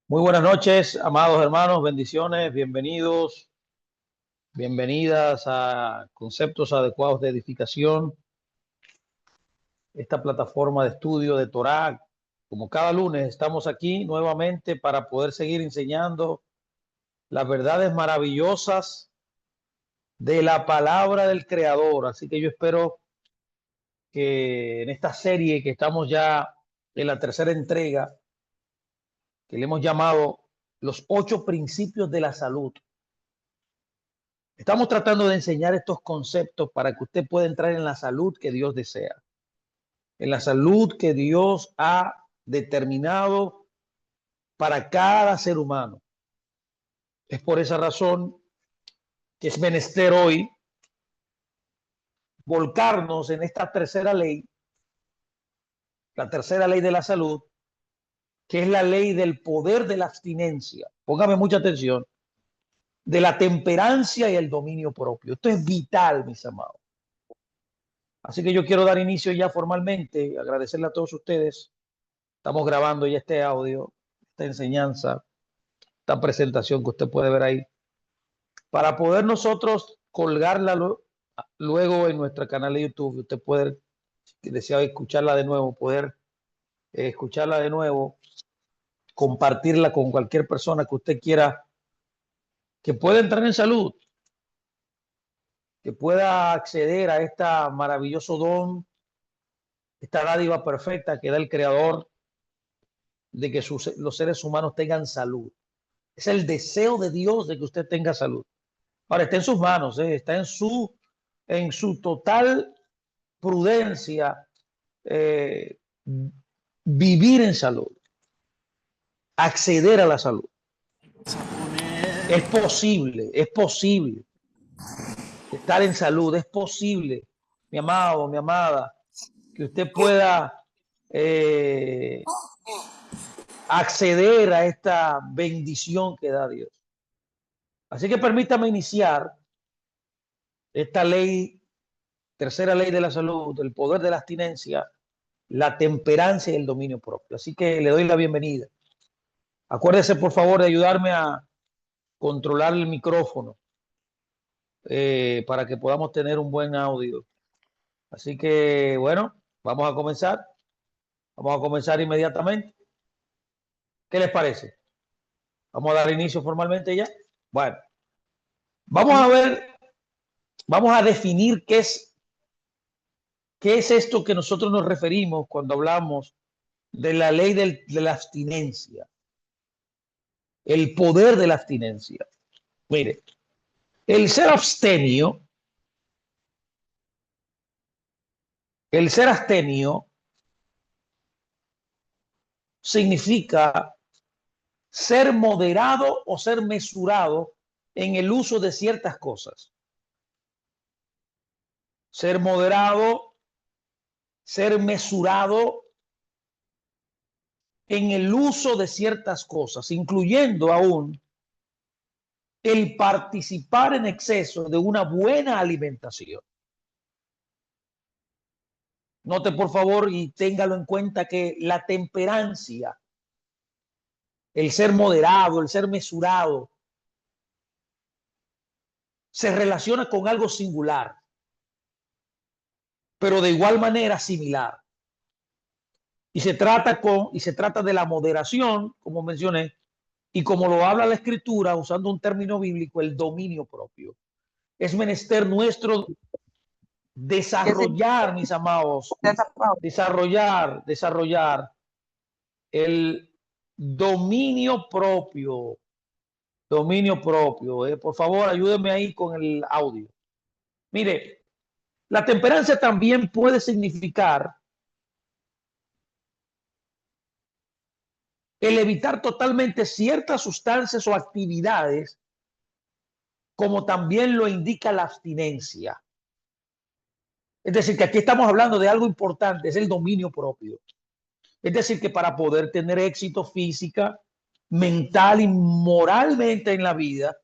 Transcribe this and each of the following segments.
Muy buenas noches, amados hermanos, bendiciones, bienvenidos, bienvenidas a Conceptos Adecuados de Edificación, esta plataforma de estudio de Torá. Como cada lunes estamos aquí nuevamente para poder seguir enseñando las verdades maravillosas de la palabra del Creador. Así que yo espero que en esta serie que estamos ya en la tercera entrega, que le hemos llamado los 8 principios de la salud. Estamos tratando de enseñar estos conceptos para que usted pueda entrar en la salud que Dios desea, en la salud que Dios ha determinado para cada ser humano. Es por esa razón que es menester hoy volcarnos en esta tercera ley, la tercera ley de la salud, que es la ley del poder de la abstinencia. Póngame mucha atención, de la temperancia y el dominio propio. Esto es vital, mis amados. Así que yo quiero dar inicio ya formalmente, agradecerle a todos ustedes. Estamos grabando ya este audio, esta enseñanza, esta presentación que usted puede ver ahí, para poder nosotros colgarla luego en nuestro canal de YouTube. Usted puede, si desea escucharla de nuevo, poder escucharla de nuevo, compartirla con cualquier persona que usted quiera, que pueda entrar en salud, que pueda acceder a este maravilloso don, esta dádiva perfecta que da el Creador de que los seres humanos tengan salud. Es el deseo de Dios de que usted tenga salud. Ahora está en sus manos, está en su total prudencia, eh, vivir en salud, acceder a la salud. Es posible estar en salud, es posible, mi amado, mi amada, que usted pueda acceder a esta bendición que da Dios. Así que permítame iniciar esta ley, tercera ley de la salud, el poder de la abstinencia, la temperancia y el dominio propio. Así que le doy la bienvenida. Acuérdese, por favor, de ayudarme a controlar el micrófono para que podamos tener un buen audio. Así que, bueno, vamos a comenzar. Vamos a comenzar inmediatamente. ¿Qué les parece? Vamos a dar inicio formalmente ya. Bueno, vamos a ver, vamos a definir qué es esto que nosotros nos referimos cuando hablamos de la ley de la abstinencia, el poder de la abstinencia. Mire, el ser abstemio, el ser abstemio significa ser moderado o ser mesurado en el uso de ciertas cosas. Ser moderado, ser mesurado en el uso de ciertas cosas, incluyendo aún el participar en exceso de una buena alimentación. Note, por favor, y téngalo en cuenta que la temperancia, el ser moderado, el ser mesurado, se relaciona con algo singular, pero de igual manera similar. Y se trata de la moderación, como mencioné, y como lo habla la Escritura, usando un término bíblico, el dominio propio. Es menester nuestro desarrollar, mis amados, desarrollar el dominio propio. Dominio propio. Por favor, ayúdenme ahí con el audio. Mire, la temperancia también puede significar el evitar totalmente ciertas sustancias o actividades, como también lo indica la abstinencia. Es decir, que aquí estamos hablando de algo importante, es el dominio propio. Es decir, que para poder tener éxito física, mental y moralmente en la vida,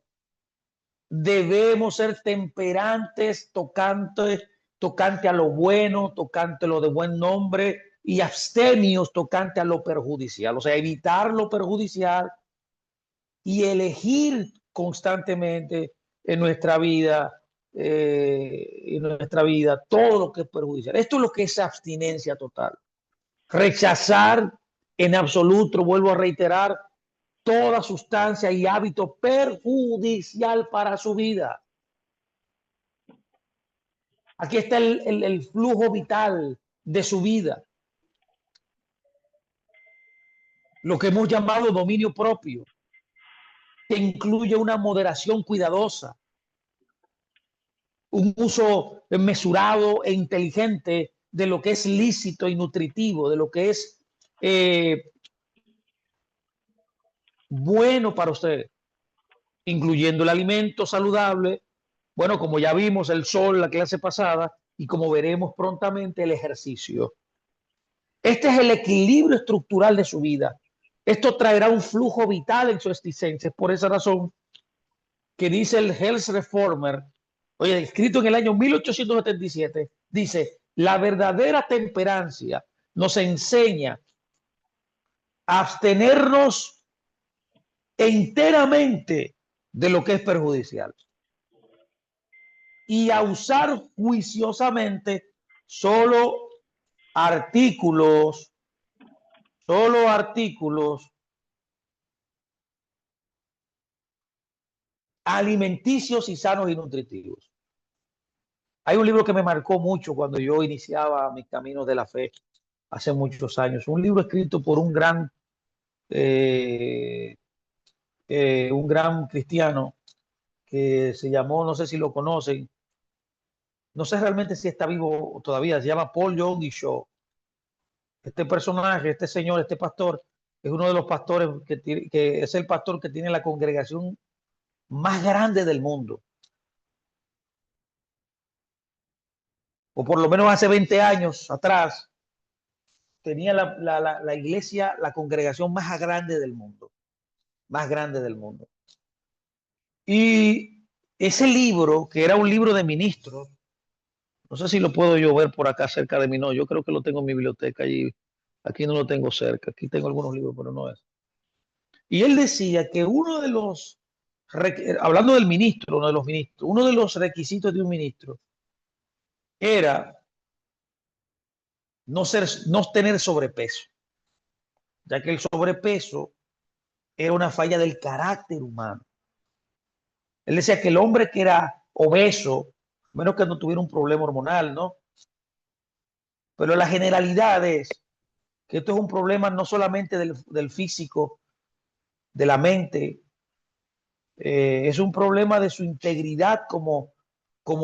debemos ser temperantes, tocante a lo bueno, tocante a lo de buen nombre, y abstemios tocante a lo perjudicial. O sea, evitar lo perjudicial y elegir constantemente en nuestra vida todo lo que es perjudicial. Esto es lo que es abstinencia total. Rechazar en absoluto, vuelvo a reiterar, toda sustancia y hábito perjudicial para su vida. Aquí está el flujo vital de su vida, lo que hemos llamado dominio propio, que incluye una moderación cuidadosa, un uso mesurado e inteligente de lo que es lícito y nutritivo, de lo que es bueno para usted, incluyendo el alimento saludable, bueno, como ya vimos, el sol, la clase pasada, y como veremos prontamente, el ejercicio. Este es el equilibrio estructural de su vida. Esto traerá un flujo vital en su existencia. Es por esa razón que dice el Health Reformer, oye, escrito en el año 1877, dice, la verdadera temperancia nos enseña a abstenernos enteramente de lo que es perjudicial y a usar juiciosamente solo artículos, solo artículos alimenticios y sanos y nutritivos. Hay un libro que me marcó mucho cuando yo iniciaba mis caminos de la fe hace muchos años. Un libro escrito por eh, un gran cristiano que se llamó, no sé si lo conocen, no sé realmente si está vivo todavía, se llama Paul Young Shaw. Este personaje, este señor, este pastor, es uno de los pastores que es el pastor que tiene la congregación más grande del mundo. O por lo menos hace 20 años atrás, tenía la iglesia, la congregación más grande del mundo. Más grande del mundo. Y ese libro, que era un libro de ministros, no sé si lo puedo yo ver por acá cerca de mí, no, yo creo que lo tengo en mi biblioteca y aquí no lo tengo cerca, aquí tengo algunos libros, pero no es. Y él decía que hablando del ministro, uno de los requisitos de un ministro era no tener sobrepeso, ya que el sobrepeso era una falla del carácter humano. Él decía que el hombre que era obeso, menos que no tuviera un problema hormonal, ¿no? Pero la generalidad es que esto es un problema no solamente del físico, de la mente, es un problema de su integridad como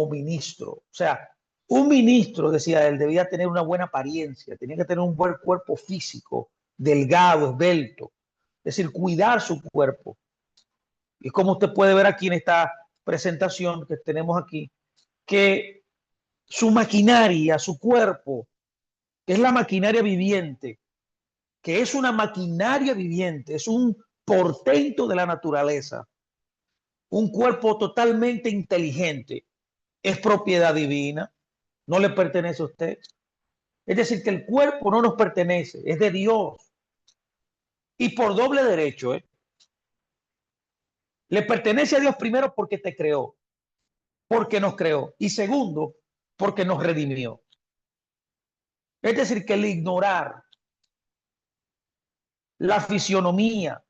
ministro. O sea, un ministro, decía él, debía tener una buena apariencia, tenía que tener un buen cuerpo físico, delgado, esbelto, es decir, cuidar su cuerpo. Y como usted puede ver aquí en esta presentación que tenemos aquí, que su maquinaria, su cuerpo, que es la maquinaria viviente, que es una maquinaria viviente, es un portento de la naturaleza, un cuerpo totalmente inteligente, es propiedad divina, no le pertenece a usted. Es decir, que el cuerpo no nos pertenece, es de Dios. Y por doble derecho, le pertenece a Dios primero porque te creó, porque nos creó. Y segundo, porque nos redimió. Es decir, que el ignorar la fisionomía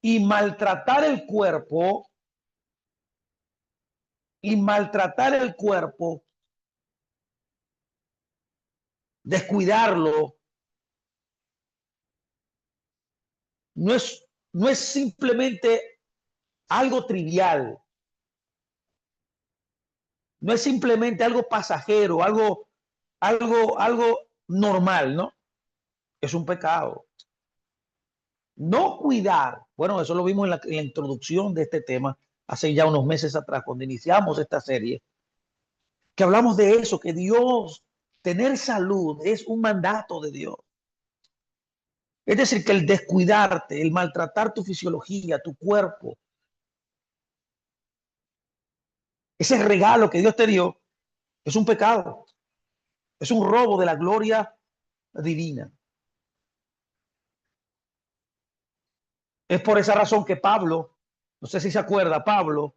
y maltratar el cuerpo, descuidarlo, no es, no es simplemente algo trivial, no es simplemente algo pasajero, algo normal, ¿no? Es un pecado. No cuidar, bueno, eso lo vimos en la introducción de este tema hace ya unos meses atrás, cuando iniciamos esta serie, que hablamos de eso, que Dios, tener salud es un mandato de Dios. Es decir, que el descuidarte, el maltratar tu fisiología, tu cuerpo, ese regalo que Dios te dio, es un pecado, es un robo de la gloria divina. Es por esa razón que Pablo, no sé si se acuerda, Pablo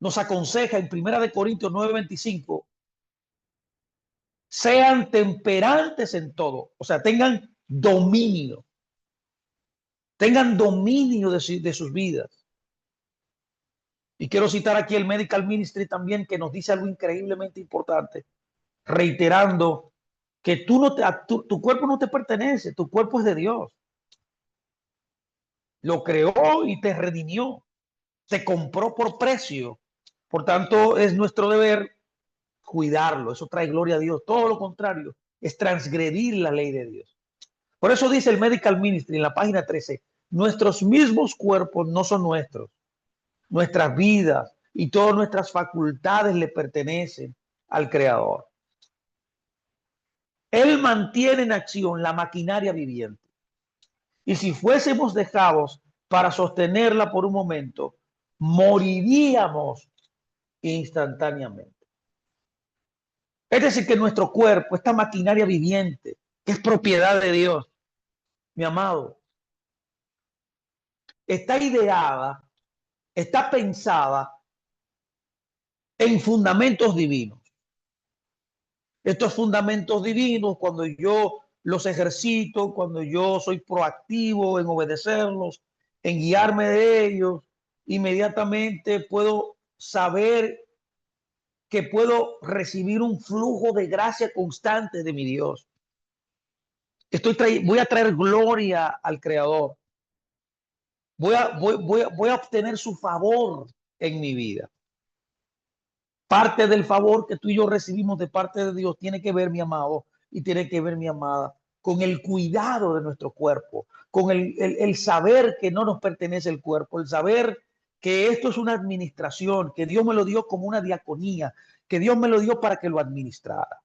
nos aconseja en 1 Corintios 9:25, sean temperantes en todo, o sea, tengan dominio de sus vidas. Y quiero citar aquí el Medical Ministry también, que nos dice algo increíblemente importante, reiterando que tu cuerpo no te pertenece, tu cuerpo es de Dios. Lo creó y te redimió, te compró por precio. Por tanto, es nuestro deber cuidarlo. Eso trae gloria a Dios. Todo lo contrario es transgredir la ley de Dios. Por eso dice el Medical Ministry en la página 13, nuestros mismos cuerpos no son nuestros. Nuestras vidas y todas nuestras facultades le pertenecen al Creador. Él mantiene en acción la maquinaria viviente. Y si fuésemos dejados para sostenerla por un momento, moriríamos instantáneamente. Es decir, que nuestro cuerpo, esta maquinaria viviente, que es propiedad de Dios, mi amado, está ideada, está pensada en fundamentos divinos. Estos fundamentos divinos, cuando yo los ejercito, cuando yo soy proactivo en obedecerlos, en guiarme de ellos, inmediatamente puedo saber que puedo recibir un flujo de gracia constante de mi Dios. Voy a traer gloria al Creador. Voy a obtener su favor en mi vida. Parte del favor que tú y yo recibimos de parte de Dios tiene que ver, mi amado, y tiene que ver, mi amada, con el cuidado de nuestro cuerpo, con el saber que no nos pertenece el cuerpo, el saber que esto es una administración, que Dios me lo dio como una diaconía, que Dios me lo dio para que lo administrara.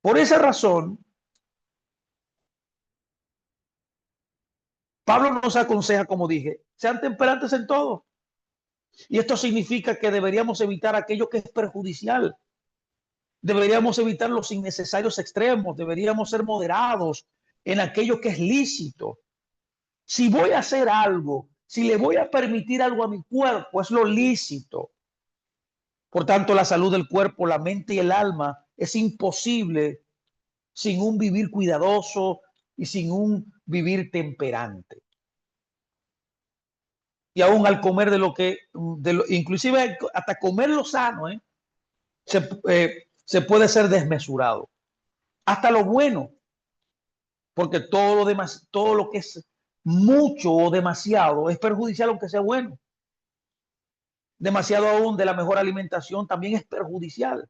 Por esa razón, Pablo nos aconseja, como dije, sean temperantes en todo. Y esto significa que deberíamos evitar aquello que es perjudicial. Deberíamos evitar los innecesarios extremos. Deberíamos ser moderados en aquello que es lícito. Si voy a hacer algo, si le voy a permitir algo a mi cuerpo, es lo lícito. Por tanto, la salud del cuerpo, la mente y el alma es imposible sin un vivir cuidadoso y sin un vivir temperante. Y aún al comer inclusive hasta comer lo sano, se puede ser desmesurado. Hasta lo bueno, porque todo lo que es mucho o demasiado es perjudicial aunque sea bueno. Demasiado aún de la mejor alimentación también es perjudicial.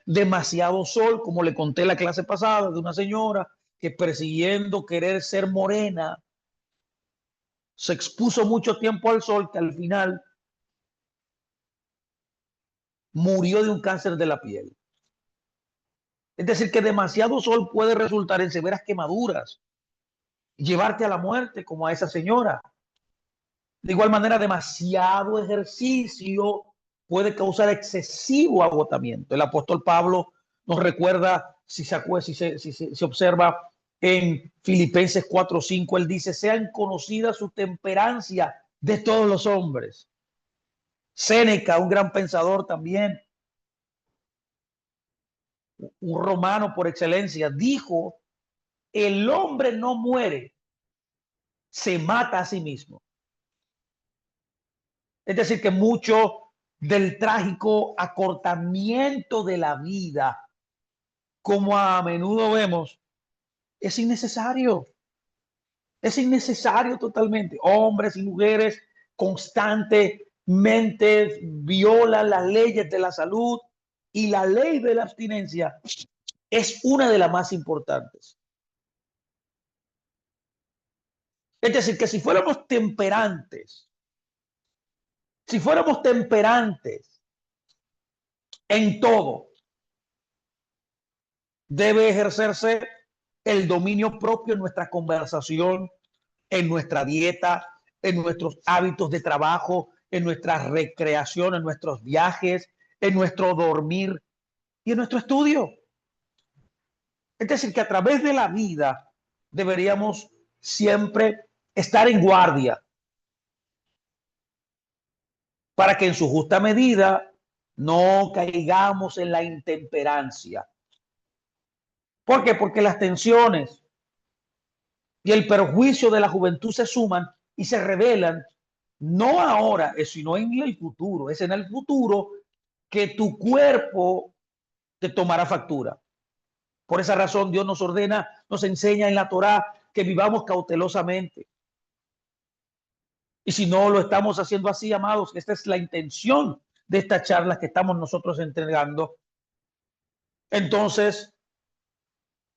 Demasiado sol, como le conté en la clase pasada de una señora que persiguiendo querer ser morena, se expuso mucho tiempo al sol que al final murió de un cáncer de la piel. Es decir, que demasiado sol puede resultar en severas quemaduras, llevarte a la muerte, como a esa señora. De igual manera, demasiado ejercicio puede causar excesivo agotamiento. El apóstol Pablo nos recuerda, si se observa en Filipenses 4:5, él dice, sean conocidas su temperancia de todos los hombres. Séneca, un gran pensador también, un romano por excelencia, dijo, el hombre no muere, se mata a sí mismo. Es decir, que mucho del trágico acortamiento de la vida, como a menudo vemos, es innecesario. Es innecesario totalmente. Hombres y mujeres constantemente violan las leyes de la salud y la ley de la abstinencia es una de las más importantes. Es decir, que si fuéramos temperantes en todo, debe ejercerse el dominio propio en nuestra conversación, en nuestra dieta, en nuestros hábitos de trabajo, en nuestra recreación, en nuestros viajes, en nuestro dormir y en nuestro estudio. Es decir, que a través de la vida deberíamos siempre estar en guardia para que en su justa medida no caigamos en la intemperancia. ¿Por qué? Porque las tensiones y el perjuicio de la juventud se suman y se revelan no ahora, sino en el futuro. Es en el futuro que tu cuerpo te tomará factura. Por esa razón Dios nos ordena, nos enseña en la Torá que vivamos cautelosamente. Y si no lo estamos haciendo así, amados, esta es la intención de estas charlas que estamos nosotros entregando. Entonces,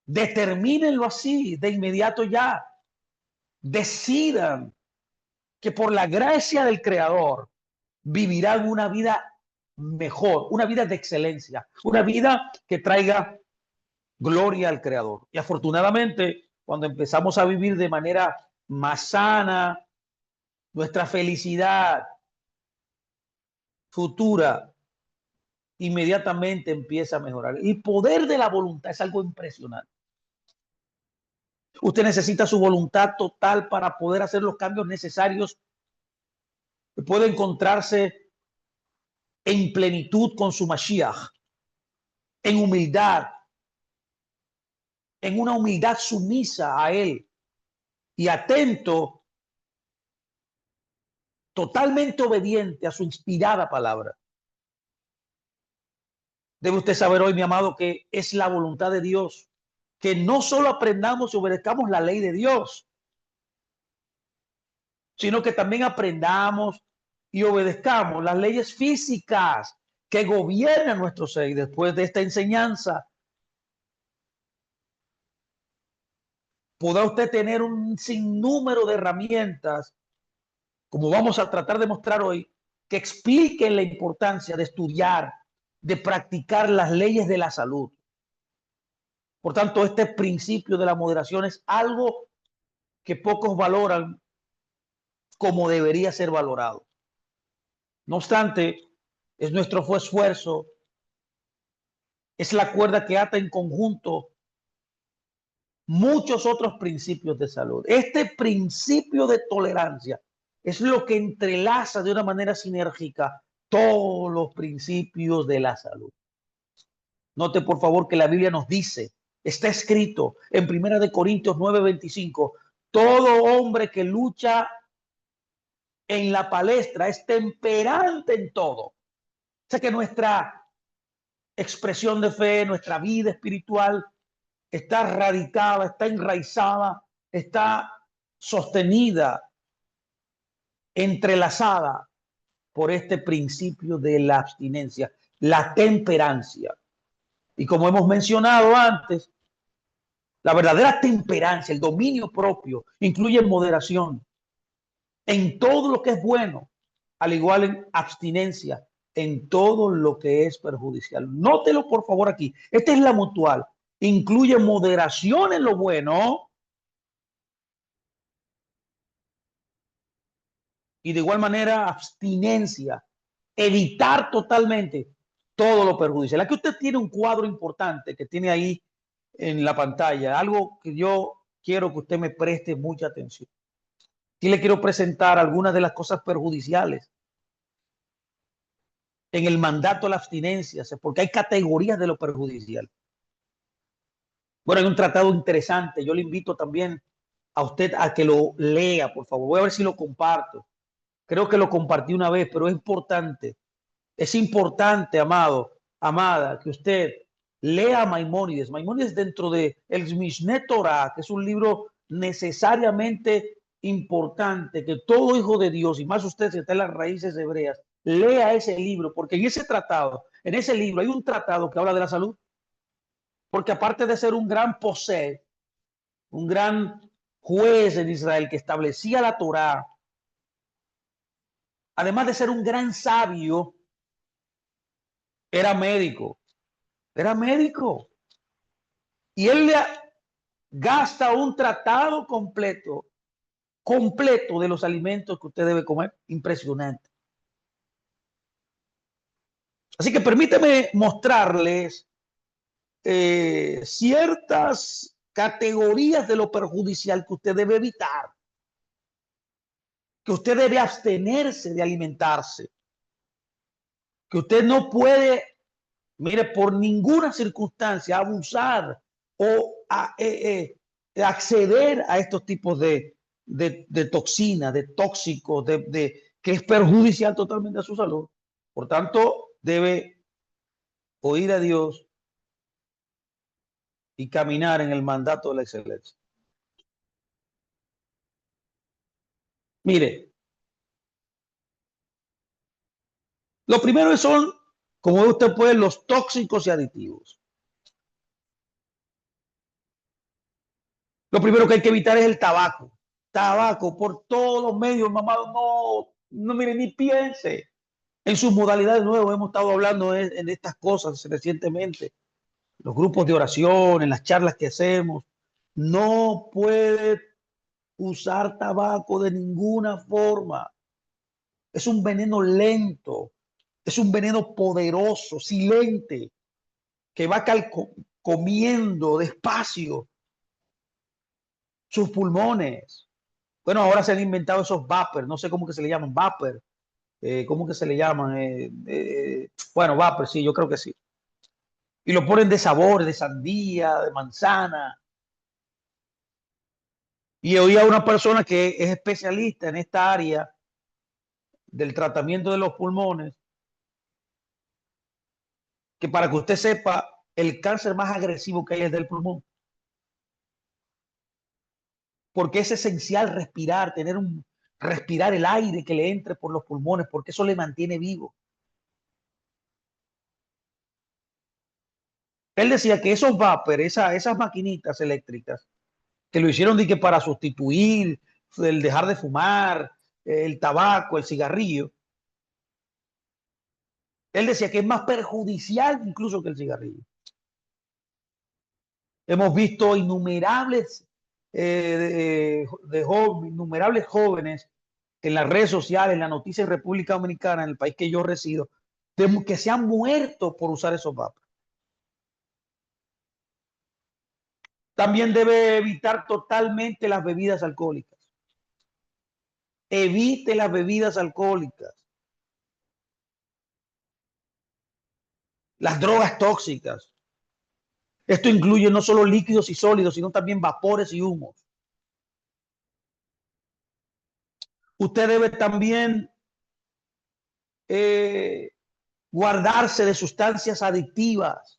determínenlo así, de inmediato ya. Decidan que por la gracia del Creador vivirán una vida mejor, una vida de excelencia, una vida que traiga gloria al Creador. Y afortunadamente, cuando empezamos a vivir de manera más sana, nuestra felicidad futura inmediatamente empieza a mejorar. El poder de la voluntad es algo impresionante. Usted necesita su voluntad total para poder hacer los cambios necesarios. Puede encontrarse en plenitud con su Mashiach, en humildad, en una humildad sumisa a él y atento, totalmente obediente a su inspirada palabra. Debe usted saber hoy, mi amado, que es la voluntad de Dios, que no solo aprendamos y obedezcamos la ley de Dios, sino que también aprendamos y obedezcamos las leyes físicas que gobiernan nuestro ser. Y después de esta enseñanza, podrá usted tener un sinnúmero de herramientas, como vamos a tratar de mostrar hoy, que expliquen la importancia de estudiar, de practicar las leyes de la salud. Por tanto, este principio de la moderación es algo que pocos valoran como debería ser valorado. No obstante, es nuestro esfuerzo, es la cuerda que ata en conjunto muchos otros principios de salud. Este principio de tolerancia es lo que entrelaza de una manera sinérgica todos los principios de la salud. Note por favor que la Biblia nos dice, está escrito en 1 Corintios 9:25, todo hombre que lucha en la palestra es temperante en todo. O sea que nuestra expresión de fe, nuestra vida espiritual está radicada, está enraizada, está sostenida, entrelazada por este principio de la abstinencia, la temperancia. Y como hemos mencionado antes, la verdadera temperancia, el dominio propio, incluye moderación en todo lo que es bueno, al igual en abstinencia en todo lo que es perjudicial. Nótelo por favor aquí. Esta es la mutual. Incluye moderación en lo bueno y de igual manera abstinencia, evitar totalmente todo lo perjudicial. Aquí usted tiene un cuadro importante que tiene ahí en la pantalla, algo que yo quiero que usted me preste mucha atención. Aquí le quiero presentar algunas de las cosas perjudiciales en el mandato a la abstinencia, porque hay categorías de lo perjudicial. Bueno, hay un tratado interesante, yo le invito también a usted a que lo lea, por favor. Voy a ver si lo comparto. Creo que lo compartí una vez, pero es importante, amado, amada, que usted lea a Maimónides. Maimónides dentro de el Mishneh Torah, que es un libro necesariamente importante, que todo hijo de Dios, y más usted si está en las raíces hebreas, lea ese libro, porque en ese tratado, en ese libro hay un tratado que habla de la salud, porque aparte de ser un gran posee, un gran juez en Israel que establecía la Torah, además de ser un gran sabio, era médico. Era médico. Y él le gasta un tratado completo de los alimentos que usted debe comer. Impresionante. Así que permíteme mostrarles ciertas categorías de lo perjudicial que usted debe evitar, que usted debe abstenerse de alimentarse, que usted no puede, mire, por ninguna circunstancia abusar o acceder a estos tipos de toxinas, de tóxicos, que es perjudicial totalmente a su salud. Por tanto, debe oír a Dios y caminar en el mandato de la excelencia. Mire, lo primero son, como usted puede, los tóxicos y aditivos. Lo primero que hay que evitar es el tabaco. Tabaco por todos los medios, mamá, no mire, ni piense. En sus modalidades nuevas hemos estado hablando en estas cosas recientemente. Los grupos de oración, en las charlas que hacemos. No puede usar tabaco de ninguna forma. Es un veneno lento, es un veneno poderoso, silente, que va comiendo despacio sus pulmones. Bueno, ahora se han inventado esos vapor, no sé cómo que se le llaman, vapor, ¿cómo que se le llaman? Bueno, vapor, sí, yo creo que sí. Y lo ponen de sabor, de sandía, de manzana. Y oí a una persona que es especialista en esta área del tratamiento de los pulmones, que para que usted sepa, el cáncer más agresivo que hay es del pulmón. Porque es esencial respirar, respirar el aire que le entre por los pulmones, porque eso le mantiene vivo. Él decía que esos vapor, esas maquinitas eléctricas, que lo hicieron de que para sustituir el dejar de fumar, el tabaco, el cigarrillo, él decía que es más perjudicial incluso que el cigarrillo. Hemos visto innumerables, innumerables jóvenes en las redes sociales, en la noticia de República Dominicana, en el país que yo resido, que se han muerto por usar esos vapos. También debe evitar totalmente las bebidas alcohólicas. Evite las bebidas alcohólicas. Las drogas tóxicas. Esto incluye no solo líquidos y sólidos, sino también vapores y humos. Usted debe también guardarse de sustancias adictivas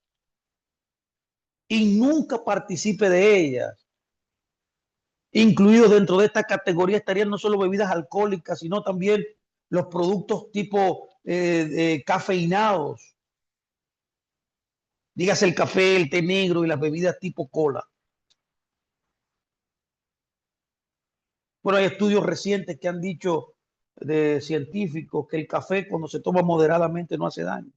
y nunca participe de ellas. Incluidos dentro de esta categoría estarían no solo bebidas alcohólicas, sino también los productos tipo cafeinados. Dígase el café, el té negro y las bebidas tipo cola. Bueno, hay estudios recientes que han dicho de científicos que el café cuando se toma moderadamente no hace daño.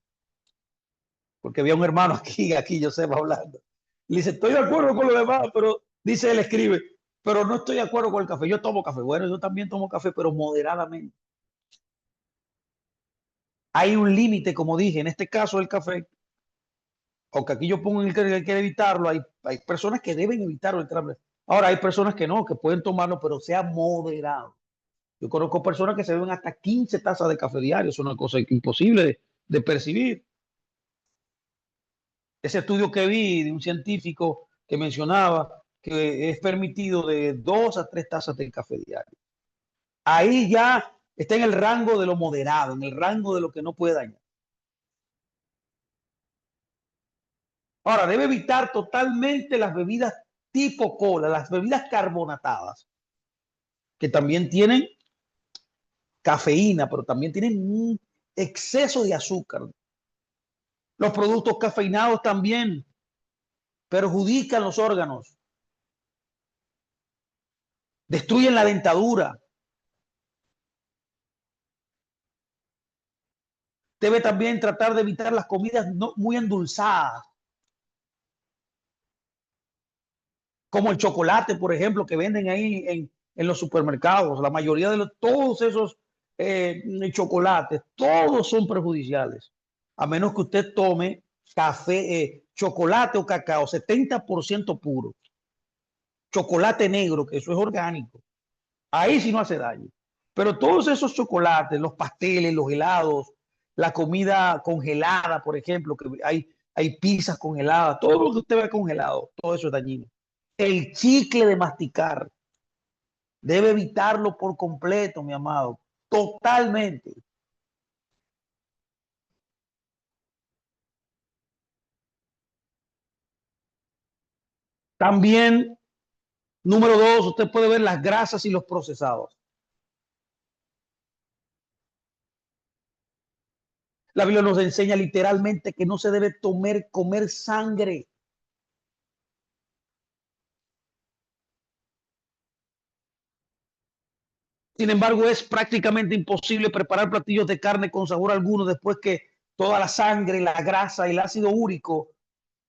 Porque había un hermano aquí yo sé, va hablando. Le dice, estoy de acuerdo con lo demás, pero dice él, escribe, pero no estoy de acuerdo con el café. Yo tomo café. Bueno, yo también tomo café, pero moderadamente. Hay un límite, como dije, en este caso el café, aunque aquí yo pongo en el que hay que evitarlo, hay personas que deben evitarlo. Ahora hay personas que no, que pueden tomarlo, pero sea moderado. Yo conozco personas que se beben hasta 15 tazas de café diario, es una cosa imposible de percibir. Ese estudio que vi de un científico que mencionaba que es permitido de 2 a 3 tazas de café diario. Ahí ya está en el rango de lo moderado, en el rango de lo que no puede dañar. Ahora, debe evitar totalmente las bebidas tipo cola, las bebidas carbonatadas, que también tienen cafeína, pero también tienen un exceso de azúcar. Los productos cafeinados también perjudican los órganos, destruyen la dentadura. Debe también tratar de evitar las comidas no muy endulzadas, como el chocolate, por ejemplo, que venden ahí en los supermercados. La mayoría de todos esos chocolates, todos son perjudiciales, a menos que usted tome café, chocolate o cacao 70% puro, chocolate negro, que eso es orgánico, ahí sí no hace daño. Pero todos esos chocolates, los pasteles, los helados, la comida congelada, por ejemplo, que hay pizzas congeladas, todo lo que usted ve congelado, todo eso es dañino. El chicle de masticar, debe evitarlo por completo, mi amado, totalmente. También, número dos, usted puede ver las grasas y los procesados. La Biblia nos enseña literalmente que no se debe comer sangre. Sin embargo, es prácticamente imposible preparar platillos de carne con sabor alguno después que toda la sangre, la grasa y el ácido úrico,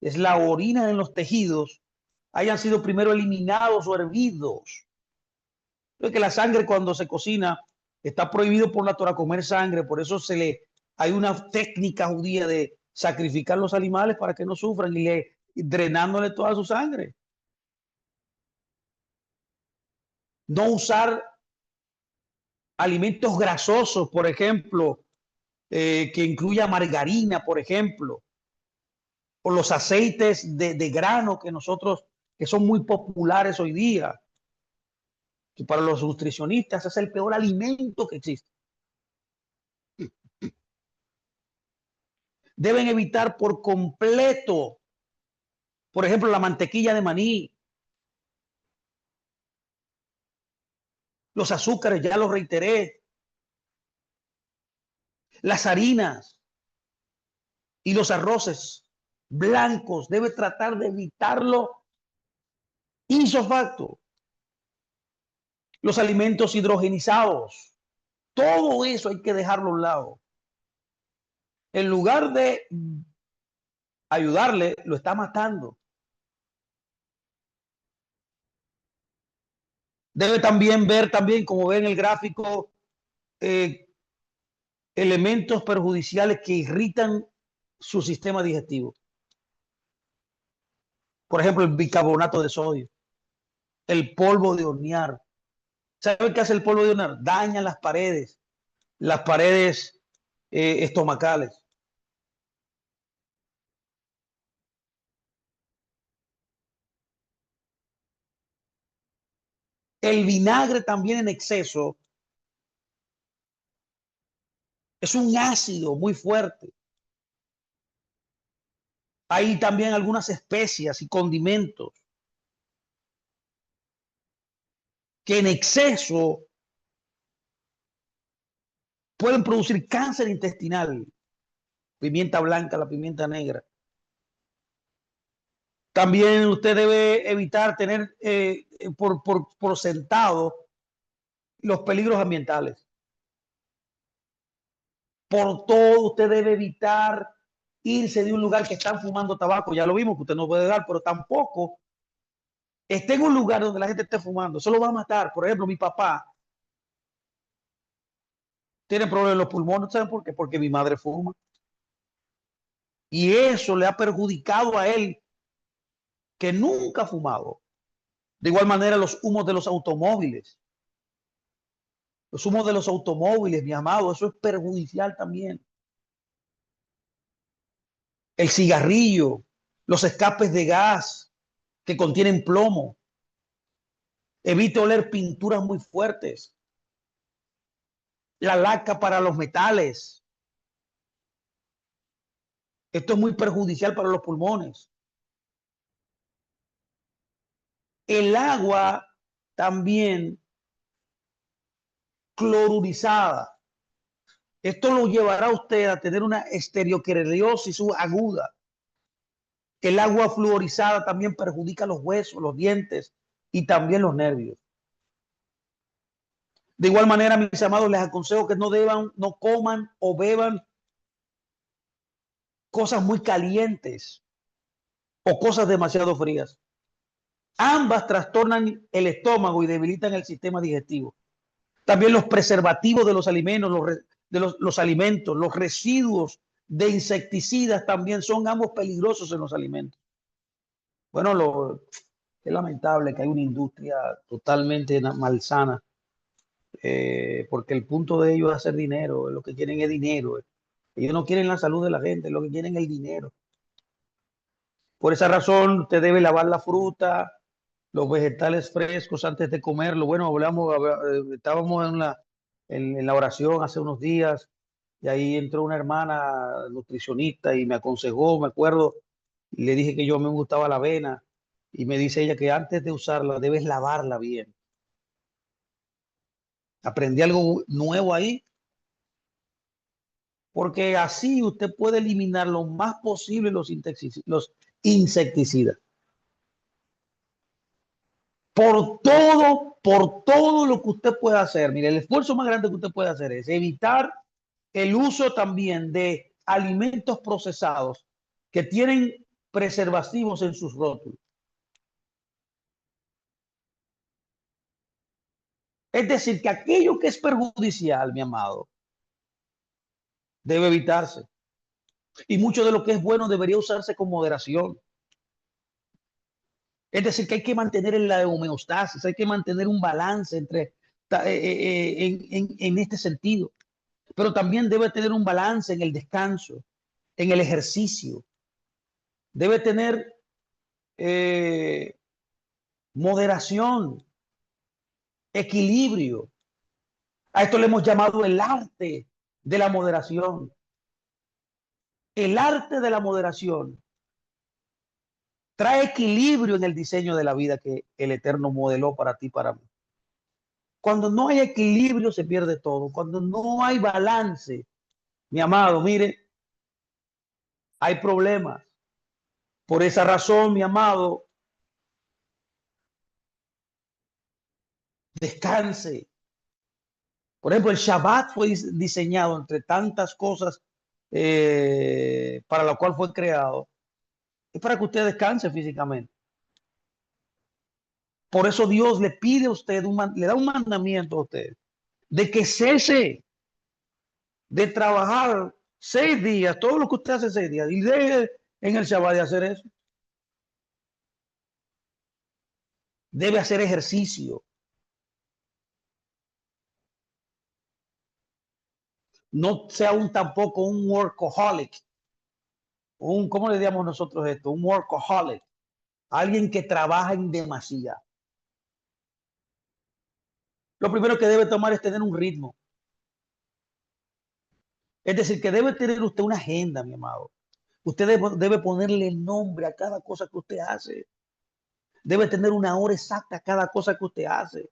es la orina en los tejidos, hayan sido primero eliminados o hervidos. Es que la sangre cuando se cocina está prohibido por la Torah comer sangre, por eso hay una técnica judía de sacrificar los animales para que no sufran y drenándole toda su sangre. No usar alimentos grasosos, por ejemplo, que incluya margarina, por ejemplo, o los aceites de grano que son muy populares hoy día, que para los nutricionistas es el peor alimento que existe. Deben evitar por completo, por ejemplo, la mantequilla de maní, los azúcares, ya lo reiteré, las harinas y los arroces blancos, debe tratar de evitarlo isofacto. Los alimentos hidrogenizados, todo eso hay que dejarlo a un lado. En lugar de ayudarle, lo está matando. Debe también ver, también, como ve en el gráfico, eh, elementos perjudiciales que irritan su sistema digestivo. Por ejemplo, el bicarbonato de sodio, el polvo de hornear. ¿Sabe qué hace el polvo de hornear? Daña las paredes estomacales. El vinagre también en exceso es un ácido muy fuerte. Hay también algunas especias y condimentos que en exceso pueden producir cáncer intestinal. Pimienta blanca, la pimienta negra. También usted debe evitar tener por sentado los peligros ambientales. Por todo usted debe evitar irse de un lugar que están fumando tabaco. Ya lo vimos que usted no puede dar, pero tampoco esté en un lugar donde la gente esté fumando. Eso lo va a matar. Por ejemplo, mi papá tiene problemas en los pulmones. ¿Saben por qué? Porque mi madre fuma. Y eso le ha perjudicado a él, que nunca ha fumado. De igual manera, los humos de los automóviles. Los humos de los automóviles, mi amado, eso es perjudicial también. El cigarrillo, los escapes de gas que contienen plomo. Evite oler pinturas muy fuertes. La laca para los metales. Esto es muy perjudicial para los pulmones. El agua también clorurizada. Esto lo llevará a usted a tener una esteroqueriosis aguda. El agua fluorizada también perjudica los huesos, los dientes y también los nervios. De igual manera, mis amados, les aconsejo que no coman o beban cosas muy calientes o cosas demasiado frías. Ambas trastornan el estómago y debilitan el sistema digestivo. También los preservativos de los alimentos, los residuos de insecticidas también son ambos peligrosos en los alimentos. Bueno, es lamentable que hay una industria totalmente malsana, porque el punto de ellos es hacer dinero, lo que quieren es dinero. Ellos no quieren la salud de la gente, lo que quieren es el dinero. Por esa razón, usted debe lavar la fruta, los vegetales frescos antes de comerlo. Bueno, estábamos en la oración hace unos días y ahí entró una hermana nutricionista y me aconsejó, me acuerdo, y le dije que yo me gustaba la avena y me dice ella que antes de usarla debes lavarla bien. Aprendí algo nuevo ahí, porque así usted puede eliminar lo más posible los insecticidas. Por todo lo que usted pueda hacer. Mire, el esfuerzo más grande que usted puede hacer es evitar el uso también de alimentos procesados que tienen preservativos en sus rótulos. Es decir, que aquello que es perjudicial, mi amado, debe evitarse. Y mucho de lo que es bueno debería usarse con moderación. Es decir, que hay que mantener la homeostasis, hay que mantener un balance en este sentido. Pero también debe tener un balance en el descanso, en el ejercicio. Debe tener eh, moderación, equilibrio. A esto le hemos llamado el arte de la moderación. El arte de la moderación trae equilibrio en el diseño de la vida que el Eterno modeló para ti, para mí. Cuando no hay equilibrio se pierde todo. Cuando no hay balance, mi amado, mire, hay problemas. Por esa razón, mi amado, descanse. Por ejemplo, el Shabbat fue diseñado entre tantas cosas para la cual fue creado. Es para que usted descanse físicamente. Por eso Dios le pide a usted, le da un mandamiento a usted de que cese de trabajar 6 días, todo lo que usted hace 6 días, y deje en el Shabbat de hacer eso. Debe hacer ejercicio. No sea tampoco un workaholic. ¿Cómo le llamamos nosotros esto? Un workaholic. Alguien que trabaja en demasía. Lo primero que debe tomar es tener un ritmo. Es decir, que debe tener usted una agenda, mi amado. Usted debe ponerle nombre a cada cosa que usted hace. Debe tener una hora exacta a cada cosa que usted hace.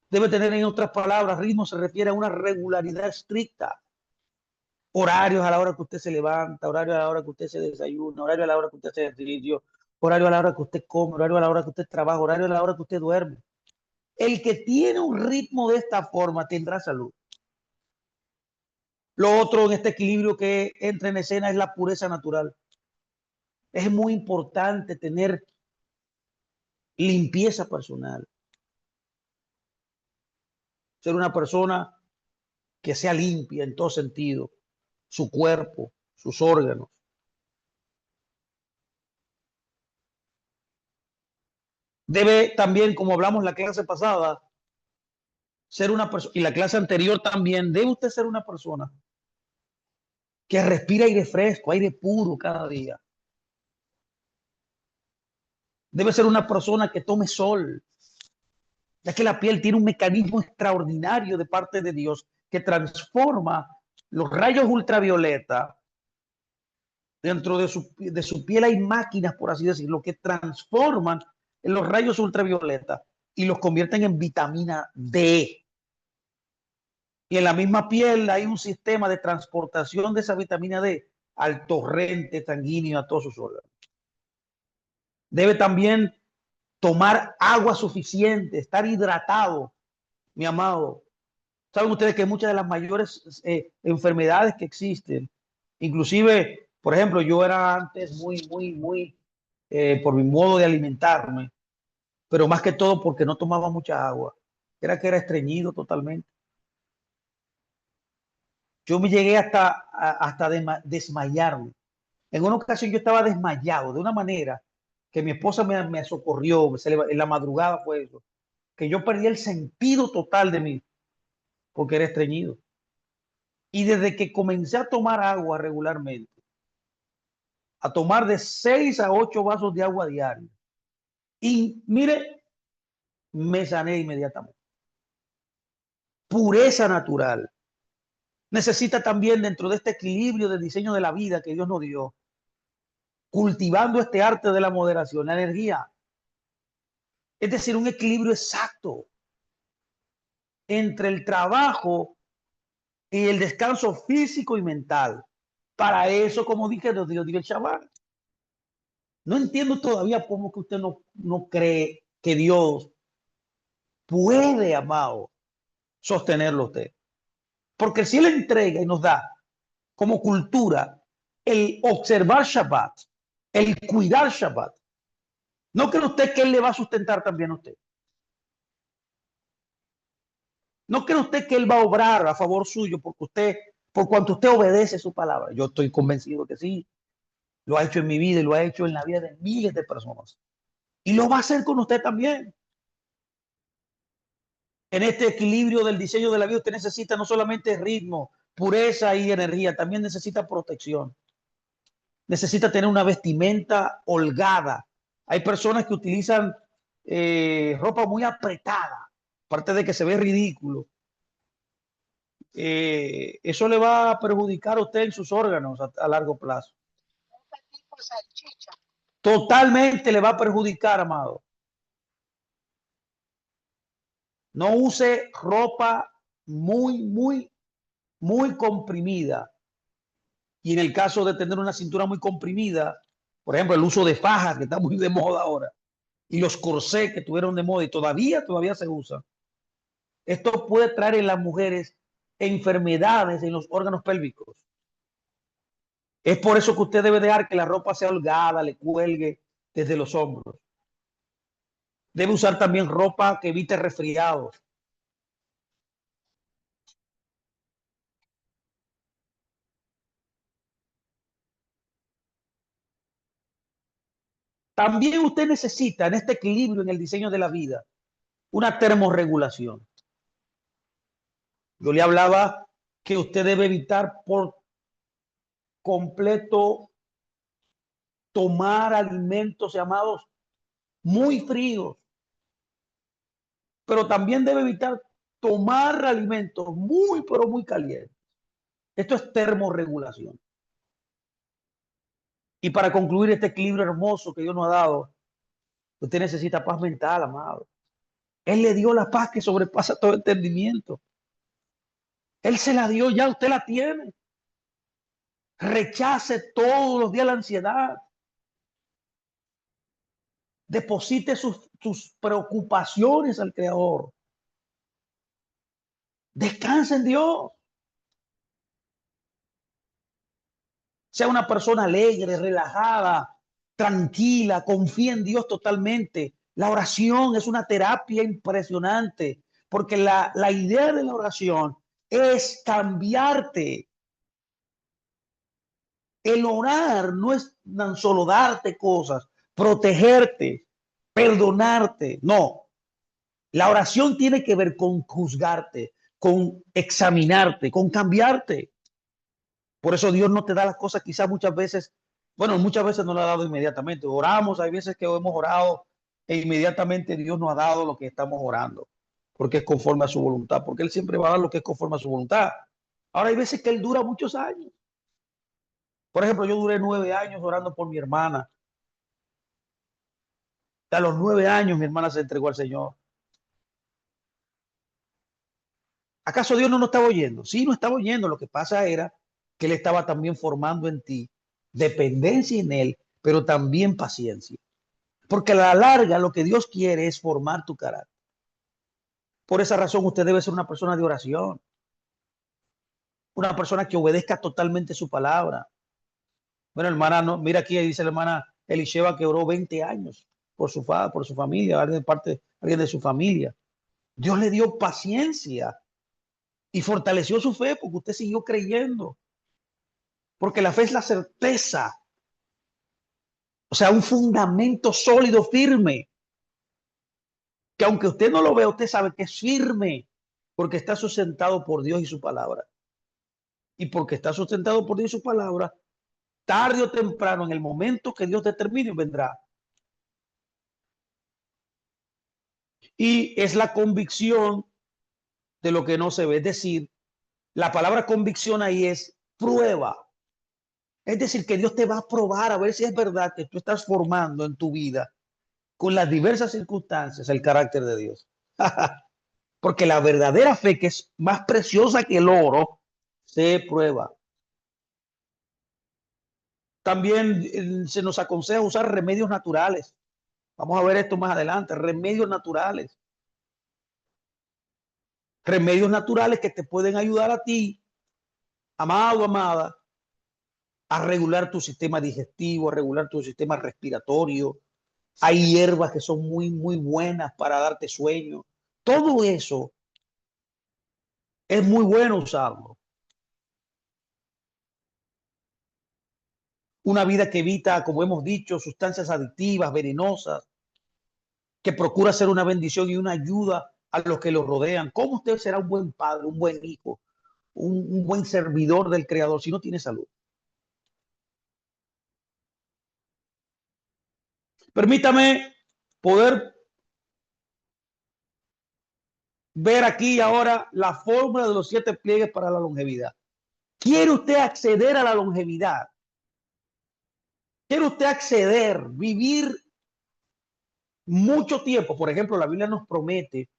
Debe tener, en otras palabras, ritmo se refiere a una regularidad estricta. Horarios a la hora que usted se levanta, horario a la hora que usted se desayuna, horario a la hora que usted hace ejercicio, horario a la hora que usted come, horario a la hora que usted trabaja, horario a la hora que usted duerme. El que tiene un ritmo de esta forma tendrá salud. Lo otro en este equilibrio que entra en escena es la pureza natural. Es muy importante tener limpieza personal. Ser una persona que sea limpia en todo sentido, su cuerpo, sus órganos. Debe también, como hablamos la clase pasada, ser una persona, y la clase anterior también, debe usted ser una persona que respira aire fresco, aire puro cada día. Debe ser una persona que tome sol, ya que la piel tiene un mecanismo extraordinario de parte de Dios que transforma los rayos ultravioleta. Dentro de su piel hay máquinas, por así decirlo, que transforman en los rayos ultravioleta y los convierten en vitamina D. Y en la misma piel hay un sistema de transportación de esa vitamina D al torrente sanguíneo, a todos sus órganos. Debe también tomar agua suficiente, estar hidratado, mi amado. Saben ustedes que muchas de las mayores enfermedades que existen, inclusive, por ejemplo, yo era antes muy, por mi modo de alimentarme, pero más que todo porque no tomaba mucha agua. Era que era estreñido totalmente. Yo me llegué hasta desmayarme. En una ocasión yo estaba desmayado de una manera que mi esposa me socorrió. En la madrugada fue eso, que yo perdí el sentido total de mí porque era estreñido. Y desde que comencé a tomar agua regularmente, a tomar de 6 a 8 vasos de agua diario, y mire, me sané inmediatamente. Pureza natural. Necesita también, dentro de este equilibrio del diseño de la vida que Dios nos dio, cultivando este arte de la moderación, la energía. Es decir, un equilibrio exacto entre el trabajo y el descanso físico y mental. Para eso, como dije, Dios dio el Shabbat. No entiendo todavía cómo que usted no cree que Dios puede, amado, sostenerlo usted. Porque si Él entrega y nos da como cultura el observar Shabbat, el cuidar Shabbat, ¿no cree usted que Él le va a sustentar también a usted? ¿No cree usted que Él va a obrar a favor suyo por cuanto usted obedece su palabra? Yo estoy convencido que sí. Lo ha hecho en mi vida y lo ha hecho en la vida de miles de personas. Y lo va a hacer con usted también. En este equilibrio del diseño de la vida, usted necesita no solamente ritmo, pureza y energía, también necesita protección. Necesita tener una vestimenta holgada. Hay personas que utilizan ropa muy apretada, aparte de que se ve ridículo. Eso le va a perjudicar a usted en sus órganos a largo plazo. Totalmente le va a perjudicar, amado. No use ropa muy comprimida. Y en el caso de tener una cintura muy comprimida, por ejemplo, el uso de fajas, que está muy de moda ahora, y los corsés que tuvieron de moda y todavía se usan. Esto puede traer en las mujeres enfermedades en los órganos pélvicos. Es por eso que usted debe dejar que la ropa sea holgada, le cuelgue desde los hombros. Debe usar también ropa que evite resfriados. También usted necesita, en este equilibrio en el diseño de la vida, una termorregulación. Yo le hablaba que usted debe evitar por completo tomar alimentos llamados muy fríos, pero también debe evitar tomar alimentos pero muy calientes. Esto es termorregulación. Y para concluir este equilibrio hermoso que Dios nos ha dado, usted necesita paz mental, amado. Él le dio la paz que sobrepasa todo entendimiento. Él se la dio, ya usted la tiene. Rechace todos los días la ansiedad. Deposite sus preocupaciones al Creador. Descanse en Dios. Sea una persona alegre, relajada, tranquila, confía en Dios totalmente. La oración es una terapia impresionante, porque la idea de la oración es cambiarte. El orar no es tan solo darte cosas, protegerte, perdonarte. No, la oración tiene que ver con juzgarte, con examinarte, con cambiarte. Por eso Dios no te da las cosas quizás muchas veces no lo ha dado inmediatamente. Oramos, hay veces que hemos orado e inmediatamente Dios nos ha dado lo que estamos orando, porque es conforme a su voluntad, porque Él siempre va a dar lo que es conforme a su voluntad. Ahora hay veces que Él dura muchos años. Por ejemplo, yo duré 9 años orando por mi hermana. A los 9 años mi hermana se entregó al Señor. ¿Acaso Dios no nos estaba oyendo? Sí, nos estaba oyendo. Lo que pasa era que Él estaba también formando en ti dependencia en Él, pero también paciencia. Porque a la larga lo que Dios quiere es formar tu carácter. Por esa razón usted debe ser una persona de oración, una persona que obedezca totalmente su palabra. Bueno, hermana, no, mira aquí dice la hermana Elisheva que oró 20 años por su familia, alguien de su familia. Dios le dio paciencia y fortaleció su fe porque usted siguió creyendo. Porque la fe es la certeza, o sea, un fundamento sólido, firme, que aunque usted no lo vea, usted sabe que es firme, porque está sustentado por Dios y su palabra. Y porque está sustentado por Dios y su palabra, tarde o temprano, en el momento que Dios determine, vendrá. Y es la convicción de lo que no se ve. Es decir, la palabra convicción ahí es prueba. Es decir, que Dios te va a probar a ver si es verdad que tú estás formando en tu vida, con las diversas circunstancias, el carácter de Dios. Porque la verdadera fe, que es más preciosa que el oro, se prueba. También se nos aconseja usar remedios naturales. Vamos a ver esto más adelante. Remedios naturales. Remedios naturales que te pueden ayudar a ti, amado, amada, a regular tu sistema digestivo, a regular tu sistema respiratorio. Hay hierbas que son muy, muy buenas para darte sueño. Todo eso es muy bueno usarlo. Una vida que evita, como hemos dicho, sustancias adictivas, venenosas, que procura ser una bendición y una ayuda a los que lo rodean. ¿Cómo usted será un buen padre, un buen hijo, un buen servidor del Creador si no tiene salud? Permítame poder ver aquí ahora la fórmula de los 7 pliegues para la longevidad. ¿Quiere usted acceder a la longevidad? ¿Quiere usted acceder, vivir mucho tiempo? Por ejemplo, la Biblia nos promete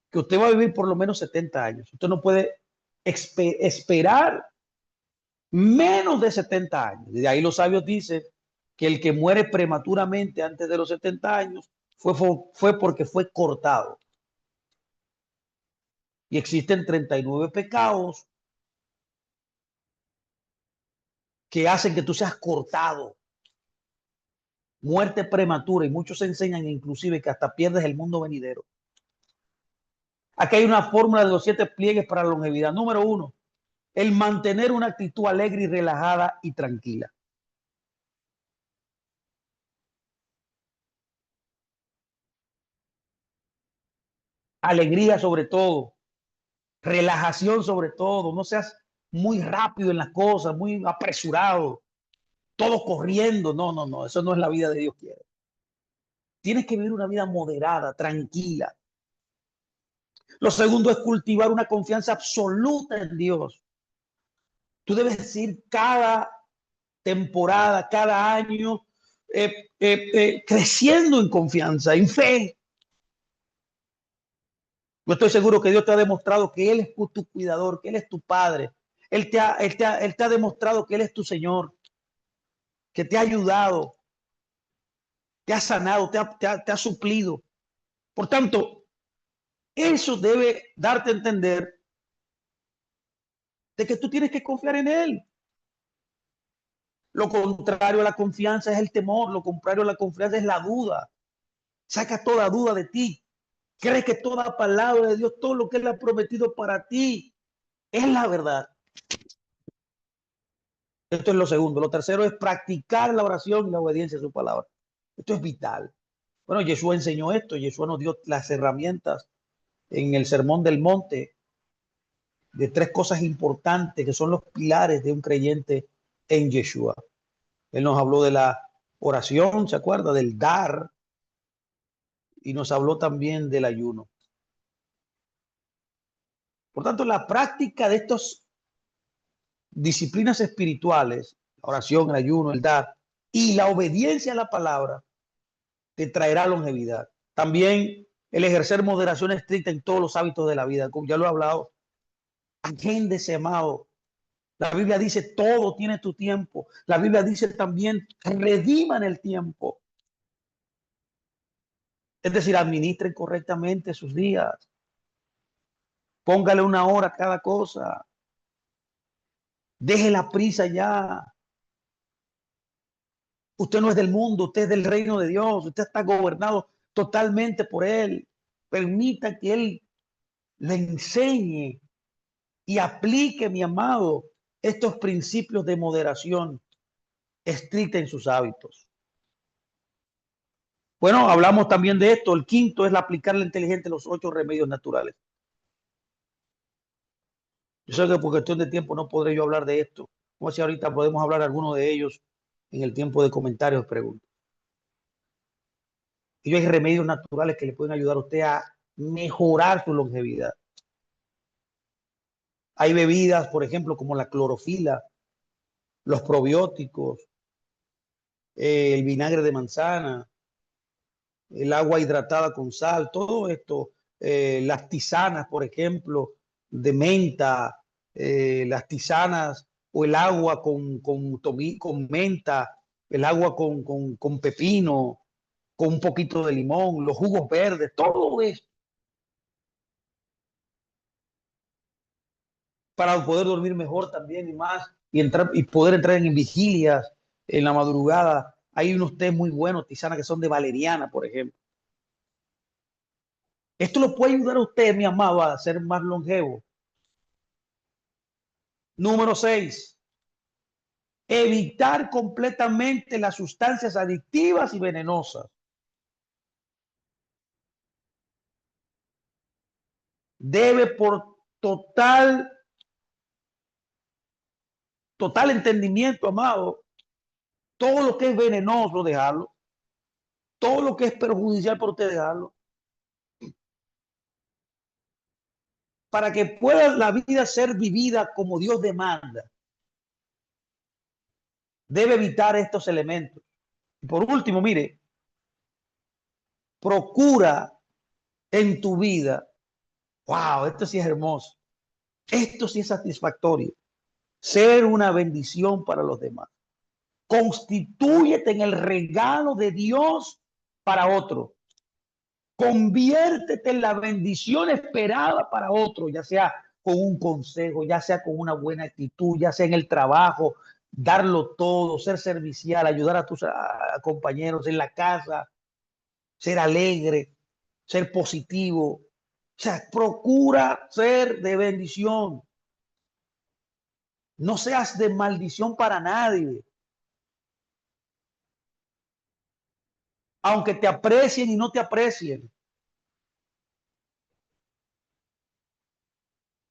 que usted va a vivir por lo menos 70 años. Usted no puede esperar menos de 70 años. De ahí los sabios dicen que el que muere prematuramente antes de los 70 años fue porque fue cortado. Y existen 39 pecados que hacen que tú seas cortado. Muerte prematura, y muchos enseñan inclusive que hasta pierdes el mundo venidero. Aquí hay una fórmula de los 7 pliegues para la longevidad. Número 1, el mantener una actitud alegre y relajada y tranquila. Alegría sobre todo, relajación sobre todo, no seas muy rápido en las cosas, muy apresurado, todo corriendo. No, no, no, eso no es la vida de Dios quiere. Tienes que vivir una vida moderada, tranquila. Lo segundo es cultivar una confianza absoluta en Dios. Tú debes ir cada temporada, cada año, creciendo en confianza, en fe. Yo estoy seguro que Dios te ha demostrado que Él es tu cuidador, que Él es tu Padre. Él te ha demostrado que Él es tu Señor, que te ha ayudado, te ha sanado, te ha suplido. Por tanto, eso debe darte a entender de que tú tienes que confiar en Él. Lo contrario a la confianza es el temor, lo contrario a la confianza es la duda. Saca toda duda de ti. Cree que toda palabra de Dios, todo lo que Él ha prometido para ti, es la verdad. Esto es lo segundo. Lo tercero es practicar la oración y la obediencia a su palabra. Esto es vital. Bueno, Yeshua enseñó esto. Yeshua nos dio las herramientas en el Sermón del Monte de 3 cosas importantes que son los pilares de un creyente en Yeshua. Él nos habló de la oración, ¿se acuerda? Del dar, y nos habló también del ayuno. Por tanto, la práctica de estas disciplinas espirituales, la oración, el ayuno, el dar y la obediencia a la palabra, te traerá longevidad. También el ejercer moderación estricta en todos los hábitos de la vida, como ya lo he hablado. Agéndese, amado. La Biblia dice, todo tiene tu tiempo. La Biblia dice también, rediman el tiempo. Es decir, administren correctamente sus días. Póngale 1 hora a cada cosa. Deje la prisa ya. Usted no es del mundo, usted es del reino de Dios. Usted está gobernado totalmente por Él. Permita que Él le enseñe y aplique, mi amado, estos principios de moderación estricta en sus hábitos. Bueno, hablamos también de esto. El quinto es aplicar la inteligencia los 8 remedios naturales. Yo sé que por cuestión de tiempo no podré yo hablar de esto. Como si ahorita podemos hablar de alguno de ellos en el tiempo de comentarios, preguntas. Y hay remedios naturales que le pueden ayudar a usted a mejorar su longevidad. Hay bebidas, por ejemplo, como la clorofila, los probióticos, el vinagre de manzana, el agua hidratada con sal, todo esto, las tisanas, por ejemplo, de menta, las tisanas o el agua con menta, el agua con pepino, con un poquito de limón, los jugos verdes, todo esto para poder dormir mejor también y más y poder entrar en vigilias en la madrugada. Hay unos té muy buenos, tisanas que son de valeriana, por ejemplo. Esto lo puede ayudar a usted, mi amado, a ser más longevo. Número 6, evitar completamente las sustancias adictivas y venenosas. Debe por total entendimiento, amado, todo lo que es venenoso, dejarlo. Todo lo que es perjudicial para usted, dejarlo. Para que pueda la vida ser vivida como Dios demanda, debe evitar estos elementos. Y por último, mire, procura en tu vida, wow, esto sí es hermoso, esto sí es satisfactorio, ser una bendición para los demás. Constitúyete en el regalo de Dios para otro. Conviértete en la bendición esperada para otro, ya sea con un consejo, ya sea con una buena actitud, ya sea en el trabajo, darlo todo, ser servicial, ayudar a tus compañeros en la casa, ser alegre, ser positivo. O sea, procura ser de bendición. No seas de maldición para nadie. Aunque te aprecien y no te aprecien.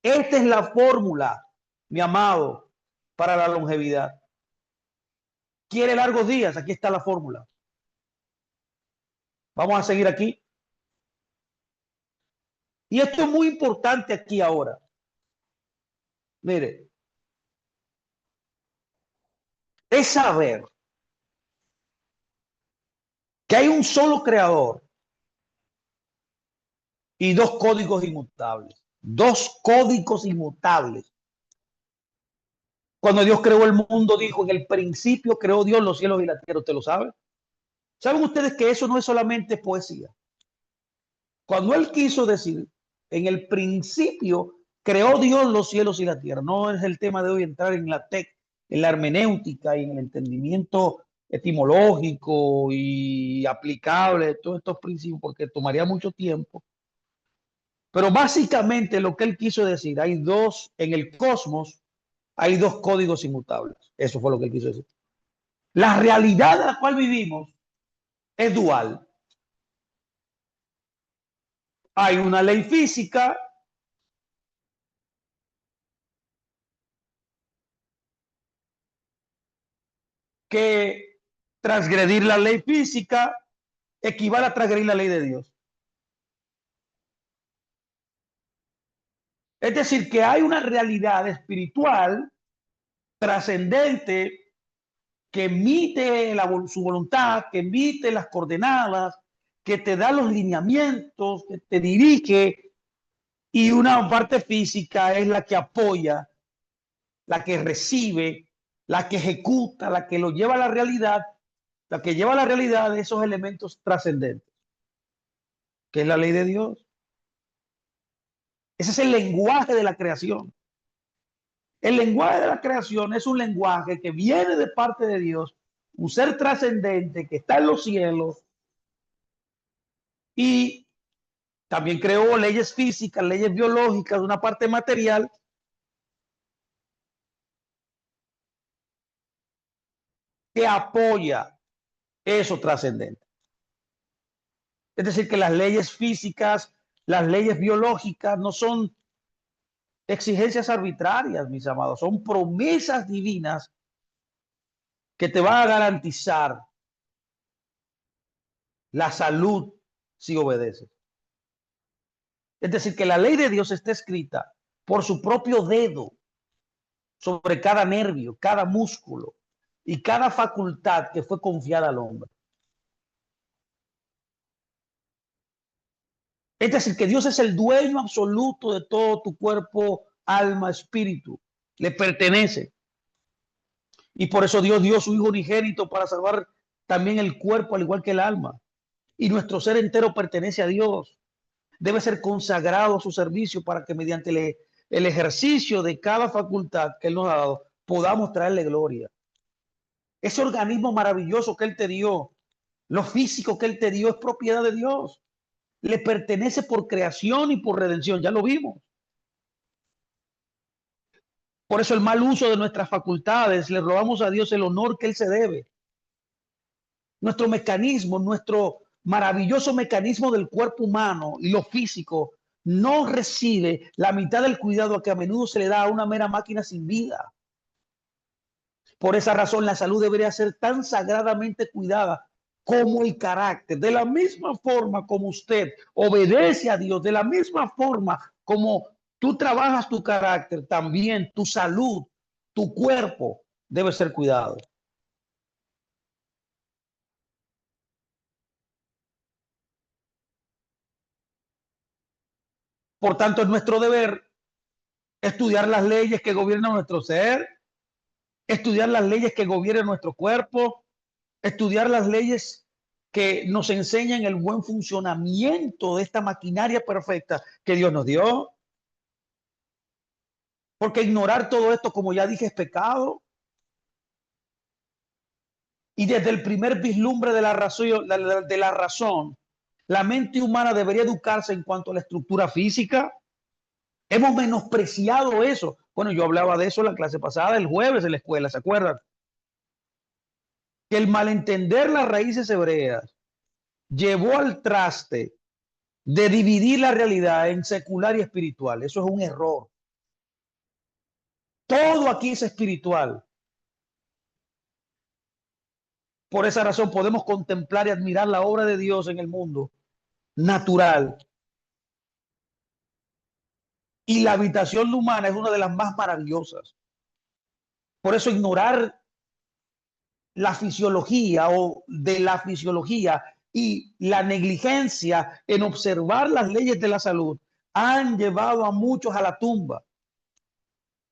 Esta es la fórmula, mi amado, para la longevidad. ¿Quiere largos días? Aquí está la fórmula. Vamos a seguir aquí. Y esto es muy importante aquí ahora. Mire, es saber que hay un solo creador y dos códigos inmutables. Dos códigos inmutables. Cuando Dios creó el mundo, dijo, en el principio creó Dios los cielos y la tierra. ¿Usted lo sabe? ¿Saben ustedes que eso no es solamente poesía? Cuando Él quiso decir, en el principio creó Dios los cielos y la tierra. No es el tema de hoy entrar en en la hermenéutica y en el entendimiento etimológico y aplicable de todos estos principios, porque tomaría mucho tiempo. Pero básicamente lo que Él quiso decir, hay dos, en el cosmos, hay dos códigos inmutables. Eso fue lo que Él quiso decir. La realidad de la cual vivimos es dual. Hay una ley física que transgredir la ley física equivale a transgredir la ley de Dios. Es decir, que hay una realidad espiritual trascendente que emite su voluntad, que emite las coordenadas, que te da los lineamientos, que te dirige, y una parte física es la que apoya, la que recibe, la que ejecuta, la que lo lleva a la realidad, la que lleva a la realidad de esos elementos trascendentes, que es la ley de Dios. Ese es el lenguaje de la creación. El lenguaje de la creación es un lenguaje que viene de parte de Dios, un ser trascendente que está en los cielos y también creó leyes físicas, leyes biológicas, una parte material que apoya eso trascendente. Es decir, que las leyes físicas, las leyes biológicas no son exigencias arbitrarias, mis amados, son promesas divinas que te van a garantizar la salud si obedeces. Es decir, que la ley de Dios está escrita por su propio dedo sobre cada nervio, cada músculo y cada facultad que fue confiada al hombre. Es decir, que Dios es el dueño absoluto de todo tu cuerpo, alma, espíritu. Le pertenece. Y por eso Dios dio su Hijo unigénito para salvar también el cuerpo, al igual que el alma. Y nuestro ser entero pertenece a Dios. Debe ser consagrado a su servicio para que mediante el ejercicio de cada facultad que Él nos ha dado, podamos traerle gloria. Ese organismo maravilloso que Él te dio, lo físico que Él te dio, es propiedad de Dios. Le pertenece por creación y por redención. Ya lo vimos. Por eso el mal uso de nuestras facultades, le robamos a Dios el honor que Él se debe. Nuestro mecanismo, nuestro maravilloso mecanismo del cuerpo humano y lo físico no recibe la mitad del cuidado que a menudo se le da a una mera máquina sin vida. Por esa razón, la salud debería ser tan sagradamente cuidada como el carácter. De la misma forma como usted obedece a Dios, de la misma forma como tú trabajas tu carácter, también tu salud, tu cuerpo debe ser cuidado. Por tanto, es nuestro deber estudiar las leyes que gobiernan nuestro ser, estudiar las leyes que gobiernan nuestro cuerpo, estudiar las leyes que nos enseñan el buen funcionamiento de esta maquinaria perfecta que Dios nos dio. Porque ignorar todo esto, como ya dije, es pecado. Y desde el primer vislumbre de la razón, la mente humana debería educarse en cuanto a la estructura física. Hemos menospreciado eso. Bueno, yo hablaba de eso en la clase pasada, el jueves en la escuela, ¿se acuerdan? Que el malentender las raíces hebreas llevó al traste de dividir la realidad en secular y espiritual. Eso es un error. Todo aquí es espiritual. Por esa razón podemos contemplar y admirar la obra de Dios en el mundo natural. Y la habitación humana es una de las más maravillosas. Por eso ignorar la fisiología o de la fisiología y la negligencia en observar las leyes de la salud han llevado a muchos a la tumba,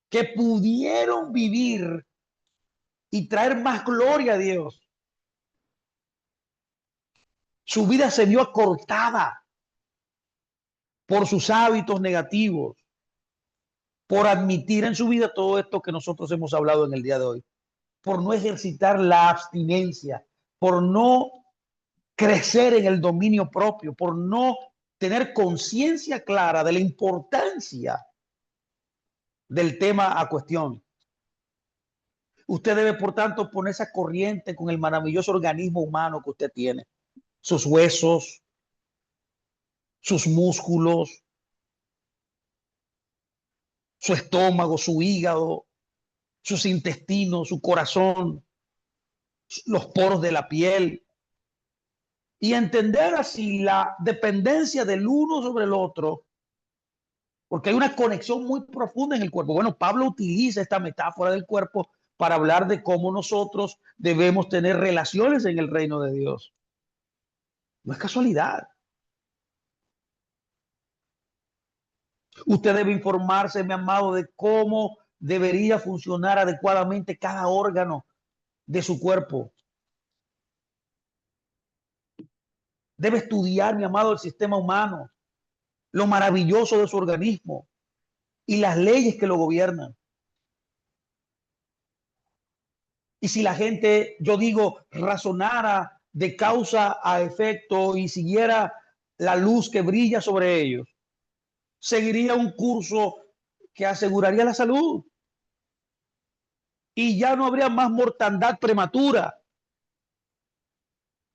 que pudieron vivir y traer más gloria a Dios. Su vida se vio acortada por sus hábitos negativos, por admitir en su vida todo esto que nosotros hemos hablado en el día de hoy, por no ejercitar la abstinencia, por no crecer en el dominio propio, por no tener conciencia clara de la importancia del tema a cuestión. Usted debe, por tanto, ponerse a corriente con el maravilloso organismo humano que usted tiene, sus huesos, sus músculos, su estómago, su hígado, sus intestinos, su corazón, los poros de la piel, y entender así la dependencia del uno sobre el otro, porque hay una conexión muy profunda en el cuerpo. Bueno, Pablo utiliza esta metáfora del cuerpo para hablar de cómo nosotros debemos tener relaciones en el reino de Dios. No es casualidad. Usted debe informarse, mi amado, de cómo debería funcionar adecuadamente cada órgano de su cuerpo. Debe estudiar, mi amado, el sistema humano, lo maravilloso de su organismo y las leyes que lo gobiernan. Y si la gente, yo digo, razonara de causa a efecto y siguiera la luz que brilla sobre ellos, seguiría un curso que aseguraría la salud. y ya no habría más mortandad prematura.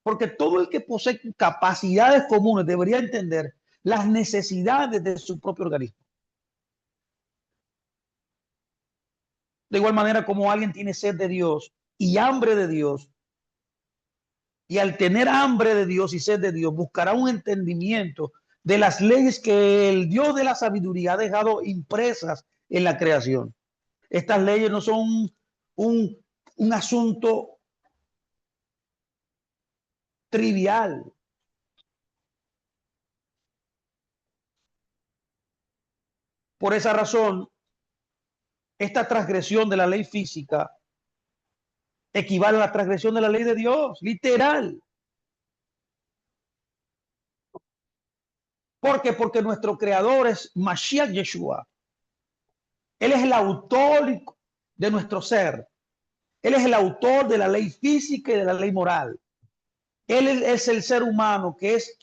Porque todo el que posee capacidades comunes debería entender las necesidades de su propio organismo. De igual manera como alguien tiene sed de Dios y hambre de Dios, y al tener hambre de Dios y sed de Dios, buscará un entendimiento de las leyes que el Dios de la sabiduría ha dejado impresas en la creación. Estas leyes no son un, un asunto trivial. Por esa razón, esta transgresión de la ley física equivale a la transgresión de la ley de Dios, literal. ¿Por qué? Porque nuestro creador es Mashiach Yeshua. Él es el autor de nuestro ser. Él es el autor de la ley física y de la ley moral. Él es el ser humano que es,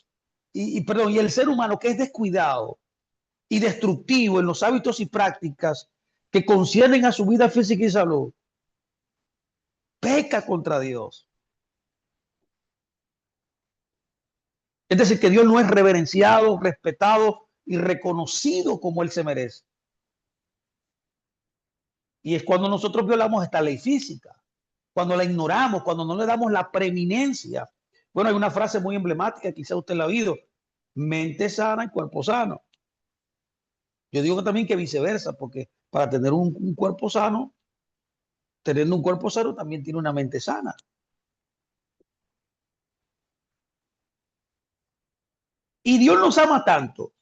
y el ser humano que es descuidado y destructivo en los hábitos y prácticas que conciernen a su vida física y salud, peca contra Dios. Es decir, que Dios no es reverenciado, respetado y reconocido como Él se merece. Y es cuando nosotros violamos esta ley física, cuando la ignoramos, cuando no le damos la preeminencia. Bueno, hay una frase muy emblemática, quizá usted la ha oído: mente sana y cuerpo sano. Yo digo también que viceversa, porque para tener un cuerpo sano, teniendo un cuerpo sano, también tiene una mente sana. Y Dios nos ama tanto,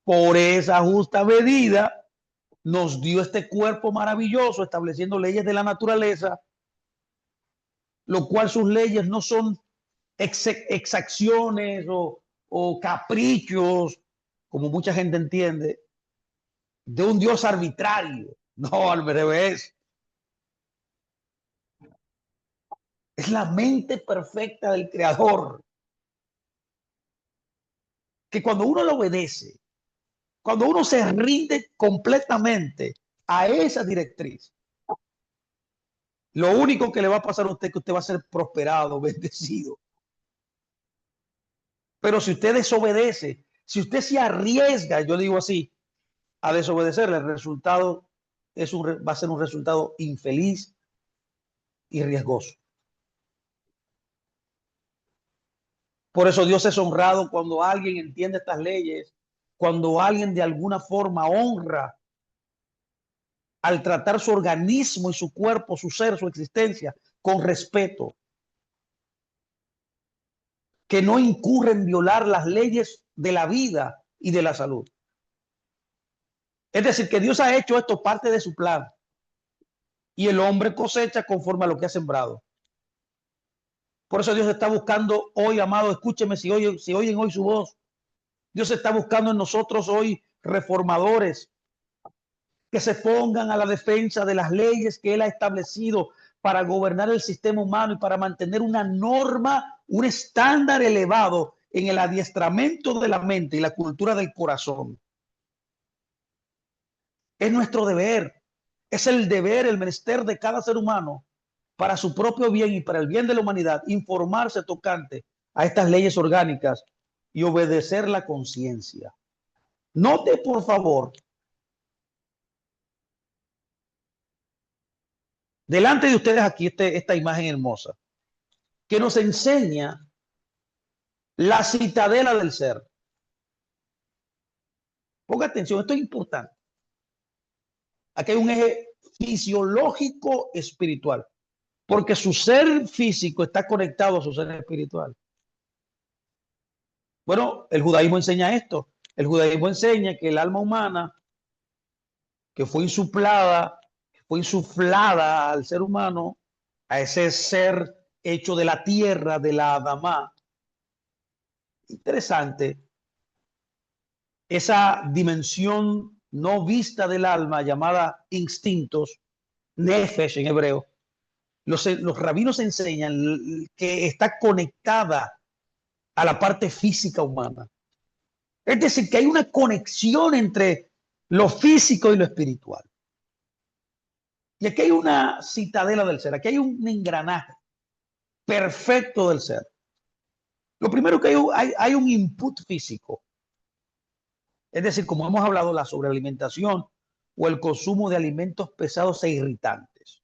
por esa justa medida nos dio este cuerpo maravilloso, estableciendo leyes de la naturaleza, lo cual sus leyes no son exacciones o caprichos, como mucha gente entiende, de un Dios arbitrario. No, al revés. Es la mente perfecta del Creador, que cuando uno lo obedece, cuando uno se rinde completamente a esa directriz, lo único que le va a pasar a usted es que usted va a ser prosperado, bendecido. Pero si usted desobedece, si usted se arriesga, yo digo así, a desobedecer, el resultado va a ser un resultado infeliz y riesgoso. Por eso Dios es honrado cuando alguien entiende estas leyes, cuando alguien de alguna forma honra al tratar su organismo y su cuerpo, su ser, su existencia con respeto, que no incurre en violar las leyes de la vida y de la salud. Es decir, que Dios ha hecho esto parte de su plan y el hombre cosecha conforme a lo que ha sembrado. Por eso Dios está buscando hoy, amado, escúcheme si oyen hoy su voz. Dios está buscando en nosotros hoy reformadores que se pongan a la defensa de las leyes que Él ha establecido para gobernar el sistema humano y para mantener una norma, un estándar elevado en el adiestramiento de la mente y la cultura del corazón. Es nuestro deber, es el deber, el menester de cada ser humano para su propio bien y para el bien de la humanidad, informarse tocante a estas leyes orgánicas y obedecer la conciencia. Note, por favor, delante de ustedes aquí esta imagen hermosa que nos enseña la citadela del ser. Ponga atención, esto es importante. Aquí hay un eje fisiológico espiritual, porque su ser físico está conectado a su ser espiritual. Bueno, el judaísmo enseña esto. El judaísmo enseña que el alma humana que fue insuflada al ser humano, a ese ser hecho de la tierra, de la Adamá. Interesante, esa dimensión no vista del alma llamada instintos, nefesh en hebreo. Los rabinos enseñan que está conectada a la parte física humana. Es decir, que hay una conexión entre lo físico y lo espiritual. Y aquí hay una citadela del ser, aquí hay un engranaje perfecto del ser. Lo primero que hay un input físico. Es decir, como hemos hablado, la sobrealimentación o el consumo de alimentos pesados e irritantes.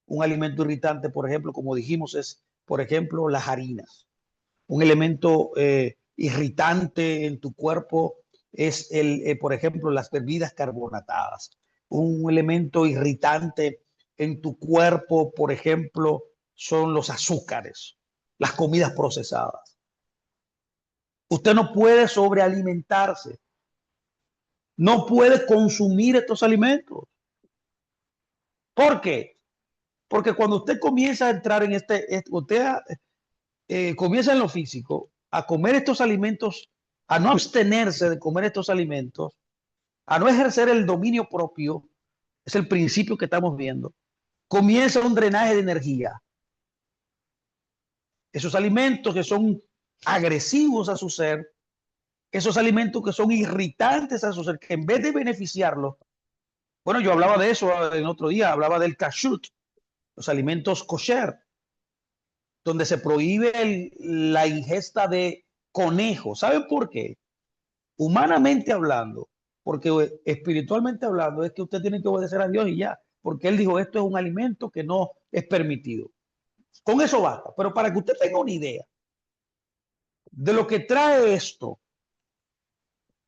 Un alimento irritante, por ejemplo, como dijimos, es, por ejemplo, las harinas. Un elemento irritante en tu cuerpo es, por ejemplo, las bebidas carbonatadas. Un elemento irritante en tu cuerpo, por ejemplo, son los azúcares, las comidas procesadas. Usted no puede sobrealimentarse, no puede consumir estos alimentos. ¿Por qué? Porque cuando usted comienza a entrar en usted comienza en lo físico a comer estos alimentos, a no abstenerse de comer estos alimentos, a no ejercer el dominio propio, es el principio que estamos viendo, comienza un drenaje de energía. Esos alimentos que son agresivos a su ser, esos alimentos que son irritantes a su ser, que en vez de beneficiarlo, bueno, yo hablaba de eso en otro día, hablaba del kashrut, los alimentos kosher, donde se prohíbe la ingesta de conejos. ¿Saben por qué? Humanamente hablando, porque espiritualmente hablando, es que usted tiene que obedecer a Dios y ya, porque Él dijo, esto es un alimento que no es permitido. Con eso basta, pero para que usted tenga una idea de lo que trae esto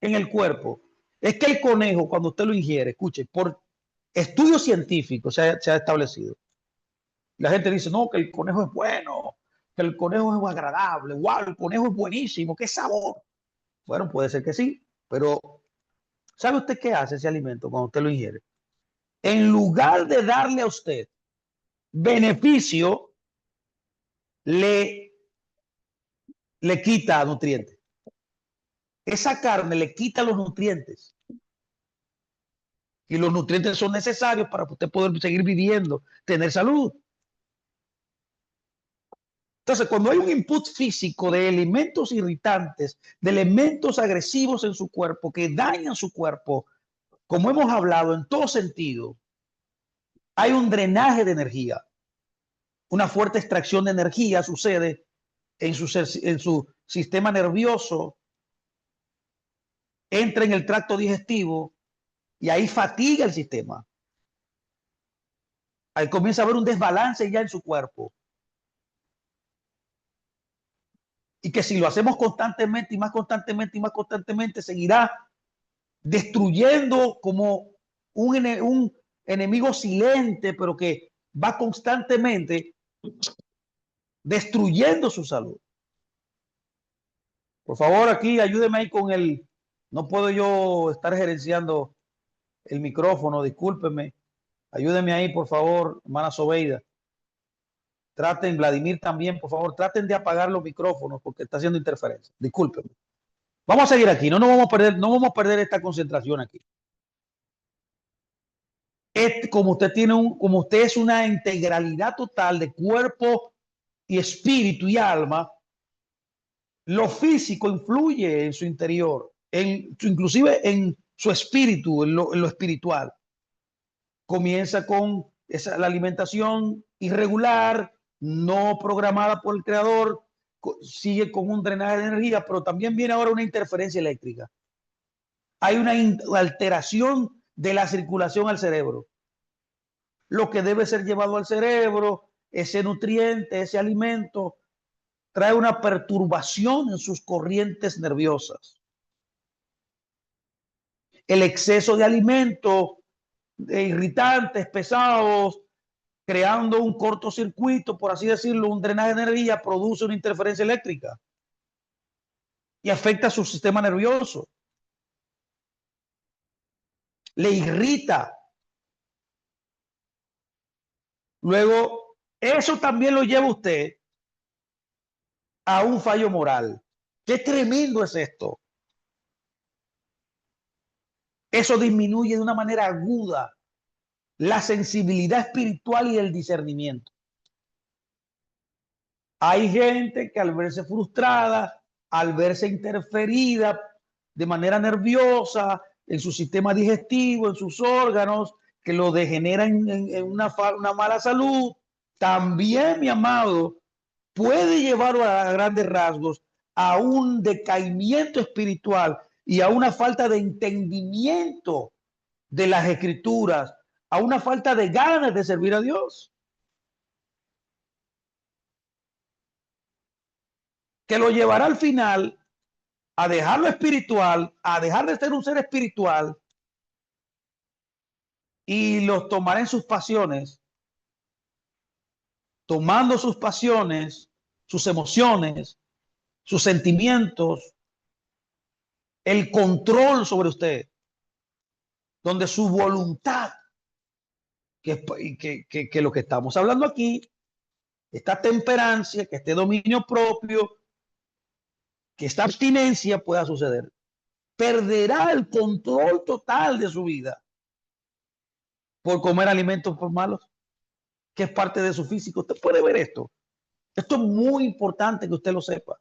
en el cuerpo, es que el conejo, cuando usted lo ingiere, escuche, por estudios científicos se ha establecido. La gente dice, no, que el conejo es bueno, que el conejo es agradable, wow, el conejo es buenísimo, qué sabor. Bueno, puede ser que sí, pero ¿sabe usted qué hace ese alimento cuando usted lo ingiere? En lugar de darle a usted beneficio, le, le quita nutrientes. Esa carne le quita los nutrientes. Y los nutrientes son necesarios para usted poder seguir viviendo, tener salud. Entonces, cuando hay un input físico de elementos irritantes, de elementos agresivos en su cuerpo que dañan su cuerpo, como hemos hablado en todo sentido, hay un drenaje de energía. Una fuerte extracción de energía sucede en su sistema nervioso, entra en el tracto digestivo y ahí fatiga el sistema. Ahí comienza a haber un desbalance ya en su cuerpo. Y que si lo hacemos constantemente y más constantemente y más constantemente, seguirá destruyendo como un enemigo silente, pero que va constantemente destruyendo su salud. Por favor, aquí ayúdeme ahí con el... No puedo yo estar gerenciando el micrófono, discúlpeme. Ayúdeme ahí, por favor, hermana Sobeida. Traten, Vladimir también, por favor, traten de apagar los micrófonos porque está haciendo interferencia. Discúlpenme. Vamos a seguir aquí, no nos vamos a perder, no vamos a perder esta concentración aquí. Como usted tiene como usted es una integralidad total de cuerpo y espíritu y alma, lo físico influye en su interior, inclusive en su espíritu, en lo espiritual. Comienza con la alimentación irregular, no programada por el creador, sigue con un drenaje de energía, pero también viene ahora una interferencia eléctrica. Hay una alteración de la circulación al cerebro. Lo que debe ser llevado al cerebro, ese nutriente, ese alimento, trae una perturbación en sus corrientes nerviosas. El exceso de alimento, de irritantes, pesados, creando un cortocircuito, por así decirlo, un drenaje de energía, produce una interferencia eléctrica y afecta a su sistema nervioso. Le irrita. Luego, eso también lo lleva usted a un fallo moral. Qué tremendo es esto. Eso disminuye de una manera aguda la sensibilidad espiritual y el discernimiento. Hay gente que al verse frustrada, al verse interferida de manera nerviosa en su sistema digestivo, en sus órganos, que lo degenera en una mala salud, también, mi amado, puede llevar a grandes rasgos a un decaimiento espiritual y a una falta de entendimiento de las escrituras, a una falta de ganas de servir a Dios, que lo llevará al final a dejar lo espiritual, a dejar de ser un ser espiritual y los tomará en sus pasiones, tomando sus pasiones, sus emociones, sus sentimientos, el control sobre usted, donde su voluntad, que lo que estamos hablando aquí, esta temperancia, que este dominio propio, que esta abstinencia pueda suceder. Perderá el control total de su vida por comer alimentos por malos, que es parte de su físico. Usted puede ver esto. Esto es muy importante que usted lo sepa.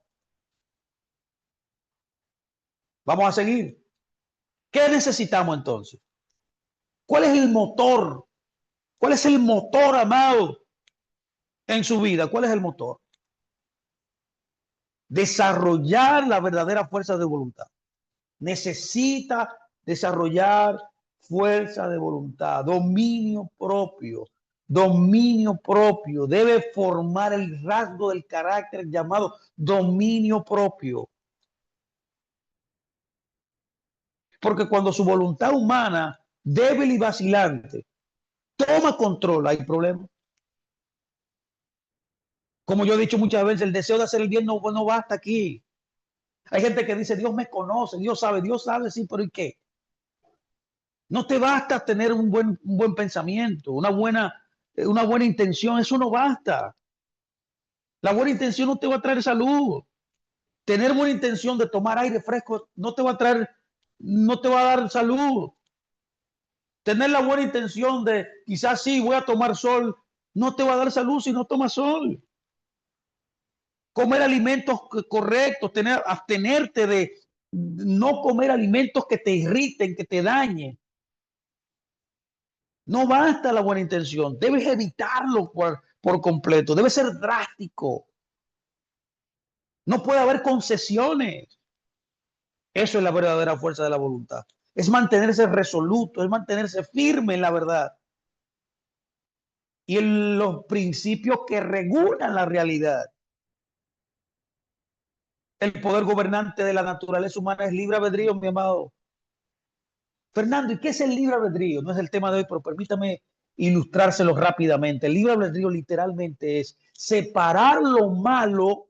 Vamos a seguir. ¿Qué necesitamos entonces? ¿Cuál es el motor? ¿Cuál es el motor, amado, en su vida? ¿Cuál es el motor? Desarrollar la verdadera fuerza de voluntad. Necesita desarrollar fuerza de voluntad, dominio propio. Dominio propio. Debe formar el rasgo del carácter llamado dominio propio. Porque cuando su voluntad humana, débil y vacilante, toma control, hay problemas. Como yo he dicho muchas veces, el deseo de hacer el bien no basta aquí. Hay gente que dice, Dios me conoce, Dios sabe, sí, pero ¿y qué? No te basta tener un buen pensamiento, una buena intención, eso no basta. La buena intención no te va a traer salud. Tener buena intención de tomar aire fresco no te va a traer, no te va a dar salud. Tener la buena intención de quizás sí voy a tomar sol, no te va a dar salud si no tomas sol. Comer alimentos correctos, abstenerte de no comer alimentos que te irriten, que te dañen. No basta la buena intención, debes evitarlo por completo, debe ser drástico. No puede haber concesiones. Eso es la verdadera fuerza de la voluntad. Es mantenerse resoluto, es mantenerse firme en la verdad y en los principios que regulan la realidad. El poder gobernante de la naturaleza humana es libre albedrío, mi amado. Fernando, ¿y qué es el libre albedrío? No es el tema de hoy, pero permítame ilustrárselo rápidamente. El libre albedrío literalmente es separar lo malo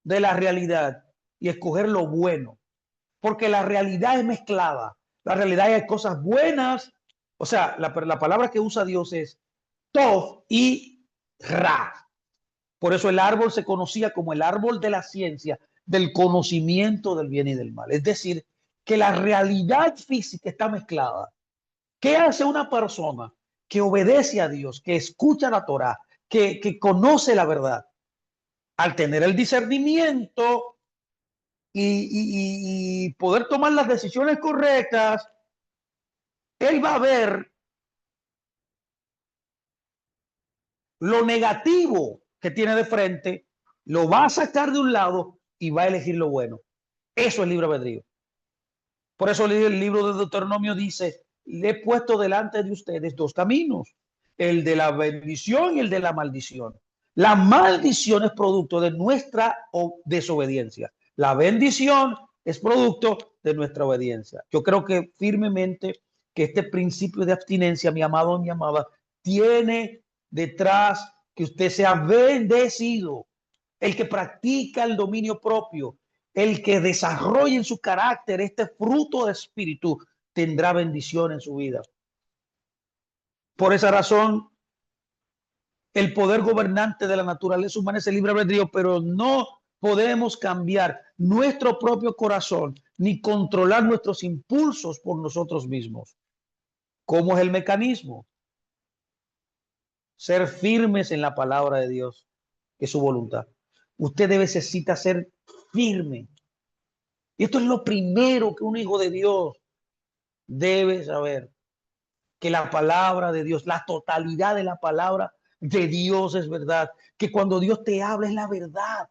de la realidad y escoger lo bueno, porque la realidad es mezclada. La realidad hay cosas buenas, o sea, la palabra que usa Dios es Tov y Ra. Por eso el árbol se conocía como el árbol de la ciencia, del conocimiento del bien y del mal. Es decir, que la realidad física está mezclada. ¿Qué hace una persona que obedece a Dios, que escucha la Torah, que conoce la verdad? Al tener el discernimiento y poder tomar las decisiones correctas, él va a ver lo negativo que tiene de frente, lo va a sacar de un lado y va a elegir lo bueno. Eso es libre albedrío. Por eso el libro de Deuteronomio dice, le he puesto delante de ustedes dos caminos, el de la bendición y el de la maldición. La maldición es producto de nuestra desobediencia. La bendición es producto de nuestra obediencia. Yo creo que firmemente que este principio de abstinencia, mi amado, mi amada, tiene detrás que usted sea bendecido. El que practica el dominio propio, el que desarrolle en su carácter este fruto de espíritu, tendrá bendición en su vida. Por esa razón, el poder gobernante de la naturaleza humana es el libre albedrío, pero no podemos cambiar nuestro propio corazón ni controlar nuestros impulsos por nosotros mismos. ¿Cómo es el mecanismo? Ser firmes en la palabra de Dios, que es su voluntad. Usted necesita ser firme. Y esto es lo primero que un hijo de Dios debe saber. que la palabra de Dios, la totalidad de la palabra de Dios es verdad, que cuando Dios te habla es la verdad.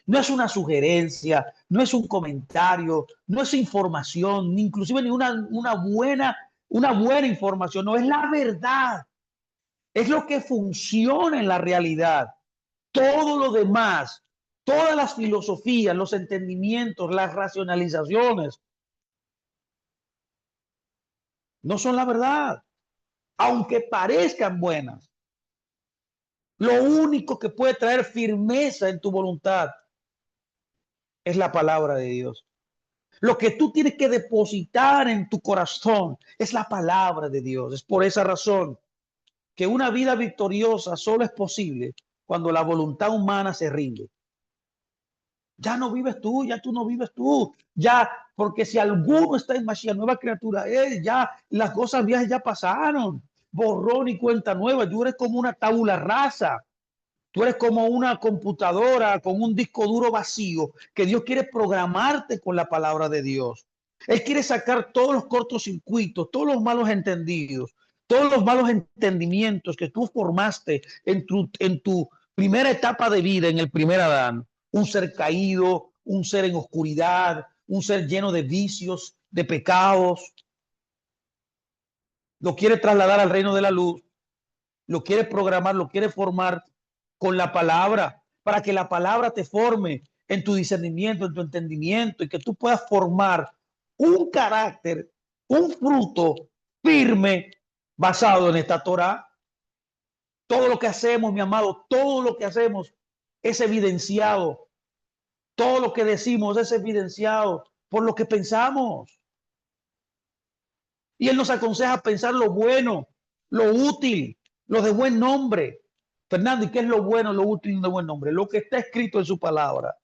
No es una sugerencia, no es un comentario, no es información, ni inclusive ni una buena información, no, es la verdad. Es lo que funciona en la realidad. Todo lo demás, todas las filosofías, los entendimientos, las racionalizaciones, no son la verdad, aunque parezcan buenas. Lo único que puede traer firmeza en tu voluntad es la palabra de Dios. Lo que tú tienes que depositar en tu corazón es la palabra de Dios. Es por esa razón que una vida victoriosa solo es posible cuando la voluntad humana se rinde. Ya no vives tú, ya tú no vives tú, ya, porque si alguno está en Mashiach, nueva criatura es, ya las cosas viejas ya pasaron, borrón y cuenta nueva, tú eres como una tabula rasa, tú eres como una computadora con un disco duro vacío, que Dios quiere programarte con la palabra de Dios. Él quiere sacar todos los cortocircuitos, todos los malos entendidos, todos los malos entendimientos que tú formaste en tu primera etapa de vida, en el primer Adán. Un ser caído, un ser en oscuridad, un ser lleno de vicios, de pecados. Lo quiere trasladar al reino de la luz, lo quiere programar, lo quiere formar con la palabra, para que la palabra te forme en tu discernimiento, en tu entendimiento, y que tú puedas formar un carácter, un fruto firme basado en esta Torah. Todo lo que hacemos, mi amado, todo lo que hacemos es evidenciado. Todo lo que decimos es evidenciado por lo que pensamos. Y Él nos aconseja pensar lo bueno, lo útil, lo de buen nombre. Fernando, ¿y qué es lo bueno, lo útil y de buen nombre? Lo que está escrito en su palabra.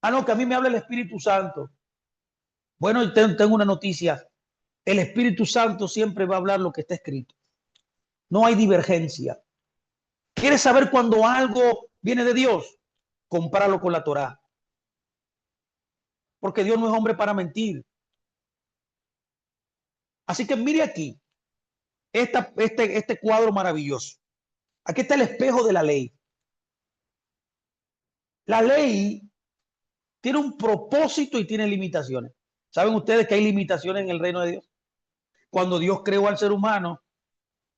Ah, no, que a mí me habla el Espíritu Santo. Bueno, tengo una noticia. El Espíritu Santo siempre va a hablar lo que está escrito. No hay divergencia. ¿Quieres saber cuando algo viene de Dios? Compáralo con la Torá. Porque Dios no es hombre para mentir. Así que mire aquí este cuadro maravilloso. Aquí está el espejo de la ley. La ley tiene un propósito y tiene limitaciones. ¿Saben ustedes que hay limitaciones en el reino de Dios? Cuando Dios creó al ser humano,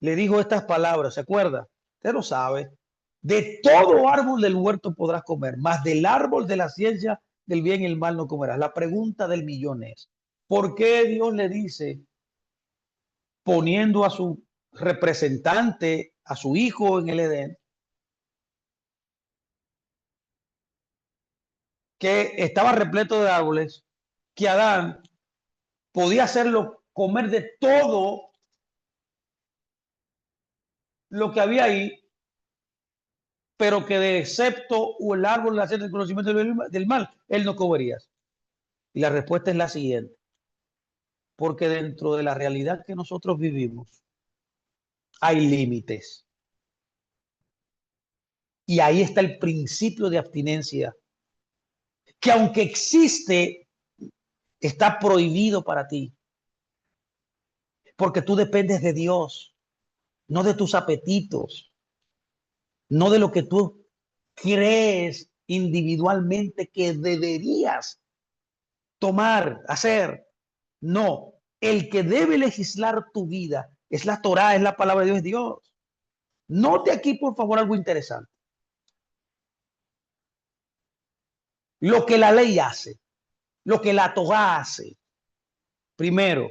le dijo estas palabras, ¿se acuerda? Usted lo sabe. De todo árbol del huerto podrás comer, mas del árbol de la ciencia del bien y el mal no comerás. La pregunta del millón es, ¿por qué Dios le dice, poniendo a su representante, a su hijo en el Edén, que estaba repleto de árboles, que Adán podía hacerlo comer de todo lo que había ahí, pero que de excepto o el árbol de la ciencia del conocimiento del mal, él no comería? Y la respuesta es la siguiente: porque dentro de la realidad que nosotros vivimos hay límites. Y ahí está el principio de abstinencia, que aunque existe, está prohibido para ti, porque tú dependes de Dios, no de tus apetitos, no de lo que tú crees individualmente que deberías tomar, hacer. No, el que debe legislar tu vida es la Torá, es la palabra de Dios, es Dios. Note aquí, por favor, algo interesante. Lo que la ley hace, lo que la Torá hace. Primero,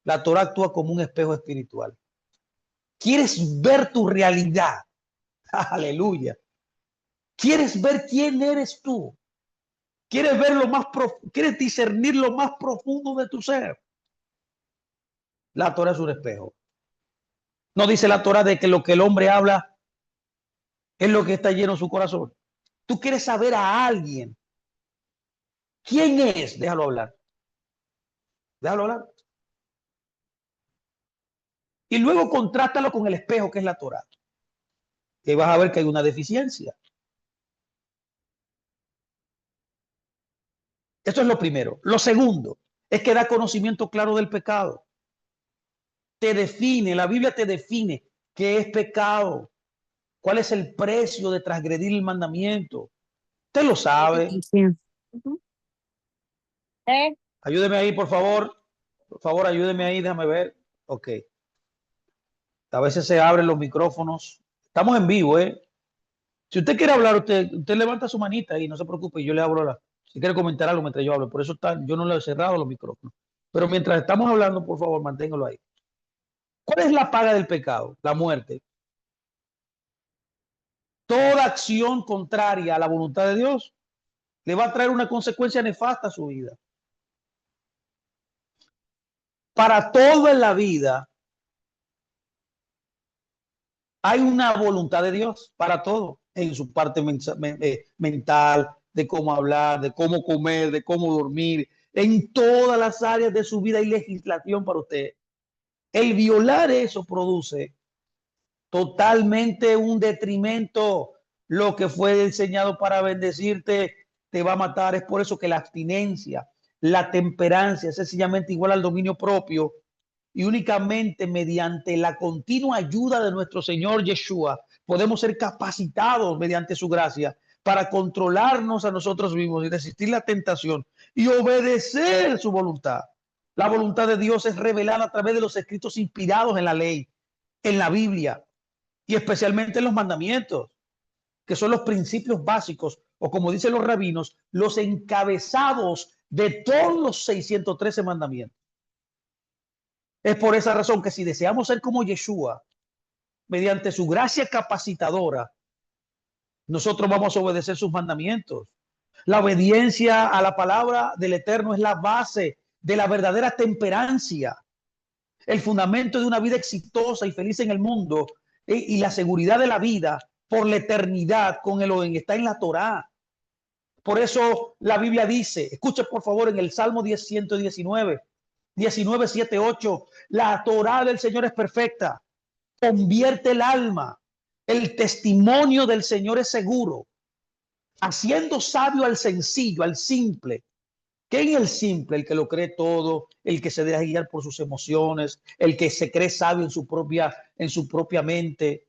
la Torá actúa como un espejo espiritual. ¿Quieres ver tu realidad? Aleluya. ¿Quieres ver quién eres tú? ¿Quieres ver lo más ¿Quieres discernir lo más profundo de tu ser? La Torá es un espejo. No dice la Torá de que lo que el hombre habla es lo que está lleno en su corazón. Tú quieres saber a alguien. ¿Quién es? Déjalo hablar. Déjalo hablar. Y luego contrástalo con el espejo que es la Torá. Que vas a ver que hay una deficiencia. Esto es lo primero. Lo segundo es que da conocimiento claro del pecado. te define, la Biblia te define qué es pecado, cuál es el precio de transgredir el mandamiento. Usted lo sabe. Sí. Ujú. Ayúdeme ahí, por favor. Por favor, ayúdeme ahí, déjame ver. Ok. A veces se abren los micrófonos. Estamos en vivo, ¿eh? Si usted quiere hablar, usted levanta su manita y no se preocupe, yo le abro si quiere comentar algo mientras yo hablo. Por eso yo no le he cerrado los micrófonos. Pero mientras estamos hablando, por favor, manténgalo ahí. ¿Cuál es la paga del pecado? La muerte. Toda acción contraria a la voluntad de Dios le va a traer una consecuencia nefasta a su vida. Para todo en la vida hay una voluntad de Dios, para todo, en su parte mental, de cómo hablar, de cómo comer, de cómo dormir. En todas las áreas de su vida hay legislación para usted. El violar eso produce totalmente un detrimento. Lo que fue diseñado para bendecirte te va a matar. Es por eso que la abstinencia, la temperancia es sencillamente igual al dominio propio, y únicamente mediante la continua ayuda de nuestro Señor Yeshua podemos ser capacitados mediante su gracia para controlarnos a nosotros mismos y resistir la tentación y obedecer su voluntad. La voluntad de Dios es revelada a través de los escritos inspirados en la ley, en la Biblia y especialmente en los mandamientos, que son los principios básicos, o como dicen los rabinos, los encabezados de todos los 613 mandamientos. Es por esa razón que si deseamos ser como Yeshua, mediante su gracia capacitadora, nosotros vamos a obedecer sus mandamientos. La obediencia a la palabra del Eterno es la base de la verdadera temperancia, el fundamento de una vida exitosa y feliz en el mundo, y la seguridad de la vida por la eternidad con Elohim está en la Torá. Por eso la Biblia dice, escuche por favor en el Salmo 10, 119, 19, 7, 8, la Torá del Señor es perfecta, convierte el alma, el testimonio del Señor es seguro, haciendo sabio al sencillo, al simple. ¿Qué es el simple? El que lo cree todo, el que se deja guiar por sus emociones, el que se cree sabio en su propia mente.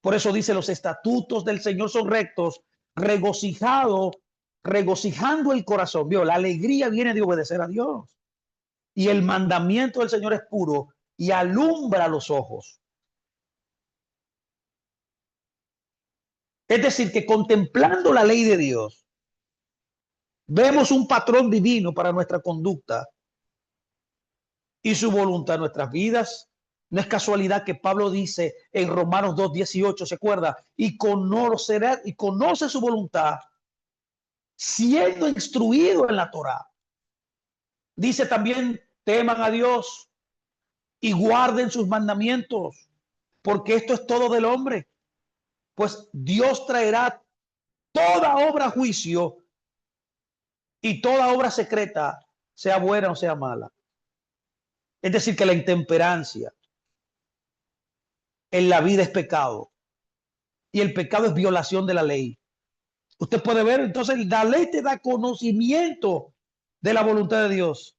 Por eso dice, los estatutos del Señor son rectos, regocijando el corazón. ¿Vio? La alegría viene de obedecer a Dios. Y el mandamiento del Señor es puro y alumbra los ojos. Es decir, que contemplando la ley de Dios, vemos un patrón divino para nuestra conducta y su voluntad en nuestras vidas. No es casualidad que Pablo dice en Romanos 2:18, ¿se acuerda? Y conoce su voluntad, siendo instruido en la Torá. Dice también, teman a Dios y guarden sus mandamientos, porque esto es todo del hombre. Pues Dios traerá toda obra a juicio y toda obra secreta, sea buena o sea mala. Es decir, que la intemperancia en la vida es pecado y el pecado es violación de la ley. Usted puede ver, entonces la ley te da conocimiento de la voluntad de Dios.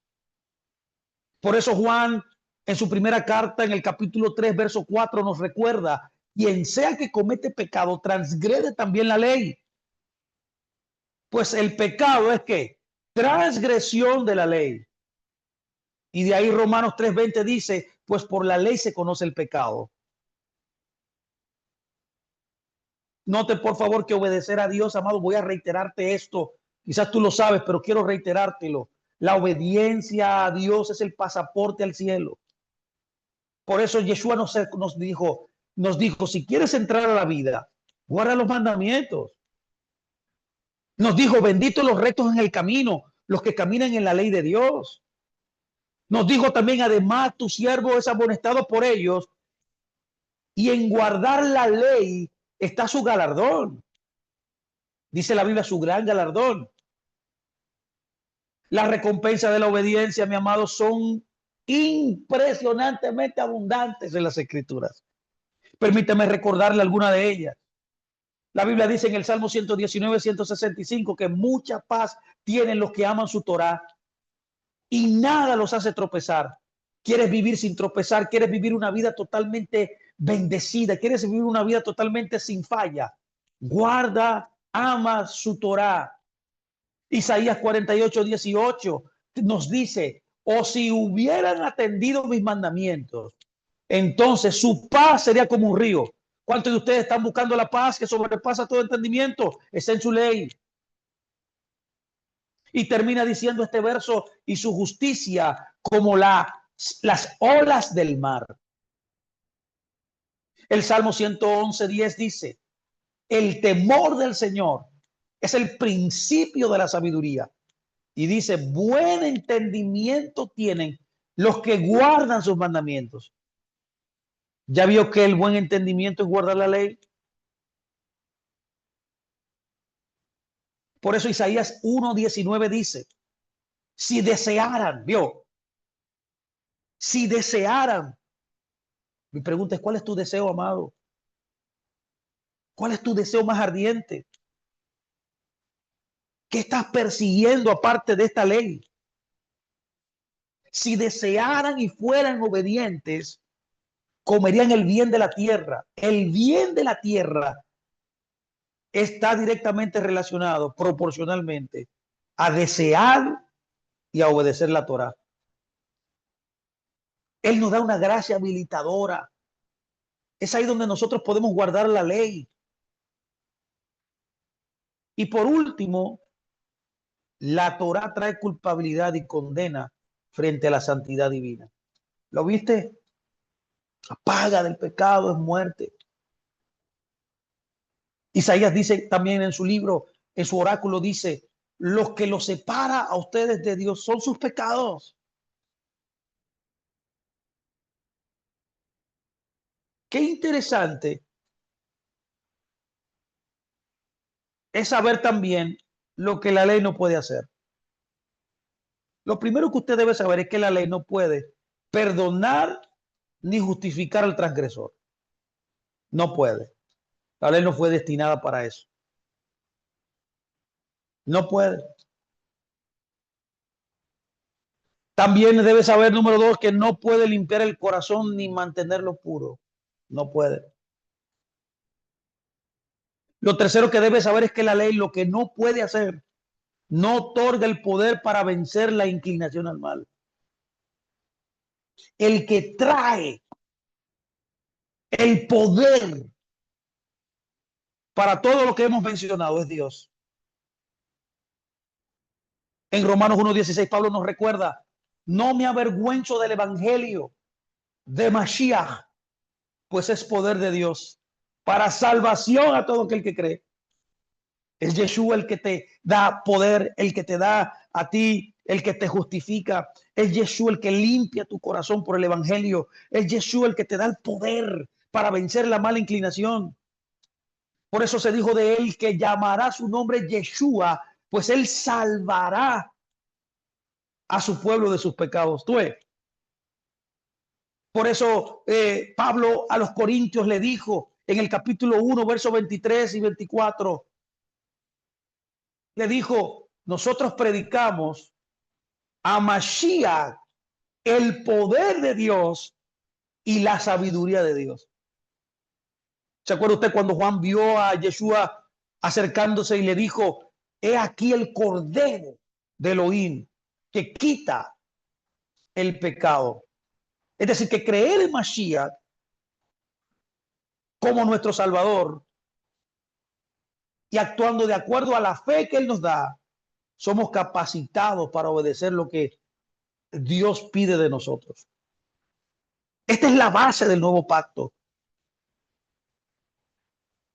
Por eso Juan en su primera carta, en el capítulo 3, verso 4, nos recuerda, quien sea que comete pecado, transgrede también la ley. Pues el pecado es que transgresión de la ley. Y de ahí Romanos 3:20 dice, pues por la ley se conoce el pecado. Note por favor que obedecer a Dios, amado, voy a reiterarte esto. Quizás tú lo sabes, pero quiero reiterártelo. La obediencia a Dios es el pasaporte al cielo. Por eso Yeshua nos dijo, si quieres entrar a la vida, guarda los mandamientos. Nos dijo, benditos los rectos en el camino, los que caminan en la ley de Dios. Nos dijo también, además, tu siervo es amonestado por ellos, y en guardar la ley está su galardón. Dice la Biblia, su gran galardón. Las recompensas de la obediencia, mi amado, son impresionantemente abundantes en las Escrituras. Permíteme recordarle alguna de ellas. La Biblia dice en el Salmo 119, 165 que mucha paz tienen los que aman su Torá y nada los hace tropezar. quieres vivir sin tropezar, quieres vivir una vida totalmente bendecida, quieres vivir una vida totalmente sin falla, guarda, ama su Torá. Isaías 48:18 nos dice, o si hubieran atendido mis mandamientos, entonces su paz sería como un río. ¿Cuántos de ustedes están buscando la paz que sobrepasa todo entendimiento? Está en su ley. Y termina diciendo este verso, y su justicia como las olas del mar. El Salmo 111:10 dice, el temor del Señor es el principio de la sabiduría. Y dice, buen entendimiento tienen los que guardan sus mandamientos. ¿Ya vio que el buen entendimiento es guardar la ley? Por eso Isaías 1:19 dice, si desearan, vio, si desearan, mi pregunta es, ¿cuál es tu deseo, amado? ¿Cuál es tu deseo más ardiente? ¿Qué estás persiguiendo aparte de esta ley? Si desearan y fueran obedientes, comerían el bien de la tierra. El bien de la tierra está directamente relacionado proporcionalmente a desear y a obedecer la Torá. Él nos da una gracia habilitadora. Es ahí donde nosotros podemos guardar la ley. Y por último, la Torá trae culpabilidad y condena frente a la santidad divina. ¿Lo viste? La paga del pecado es muerte. Isaías dice también en su libro, en su oráculo dice, los que los separa a ustedes de Dios son sus pecados. Qué interesante es saber también lo que la ley no puede hacer. Lo primero que usted debe saber es que la ley no puede perdonar ni justificar al transgresor. No puede. La ley no fue destinada para eso. No puede. También debe saber, número dos, que no puede limpiar el corazón ni mantenerlo puro. No puede. Lo tercero que debe saber es que la ley lo que no puede hacer, no otorga el poder para vencer la inclinación al mal. El que trae el poder para todo lo que hemos mencionado es Dios. En Romanos 1:16 Pablo nos recuerda, no me avergüenzo del evangelio de Mashiach, pues es poder de Dios para salvación a todo aquel que cree. Es Yeshua el que te da poder, el que te da a ti, el que te justifica. Es Yeshua el que limpia tu corazón por el evangelio. Es Yeshua el que te da el poder para vencer la mala inclinación. Por eso se dijo de él que llamará su nombre Yeshua, pues él salvará a su pueblo de sus pecados. ¿Tú ves? Por eso Pablo a los Corintios le dijo en el capítulo 1, versos 23 y 24, le dijo, nosotros predicamos a Mashiach, el poder de Dios y la sabiduría de Dios. ¿Se acuerda usted cuando Juan vio a Yeshua acercándose y le dijo, he aquí el Cordero de Elohim que quita el pecado? Es decir, que creer en Mashiach como nuestro Salvador y actuando de acuerdo a la fe que Él nos da, somos capacitados para obedecer lo que Dios pide de nosotros. Esta es la base del nuevo pacto.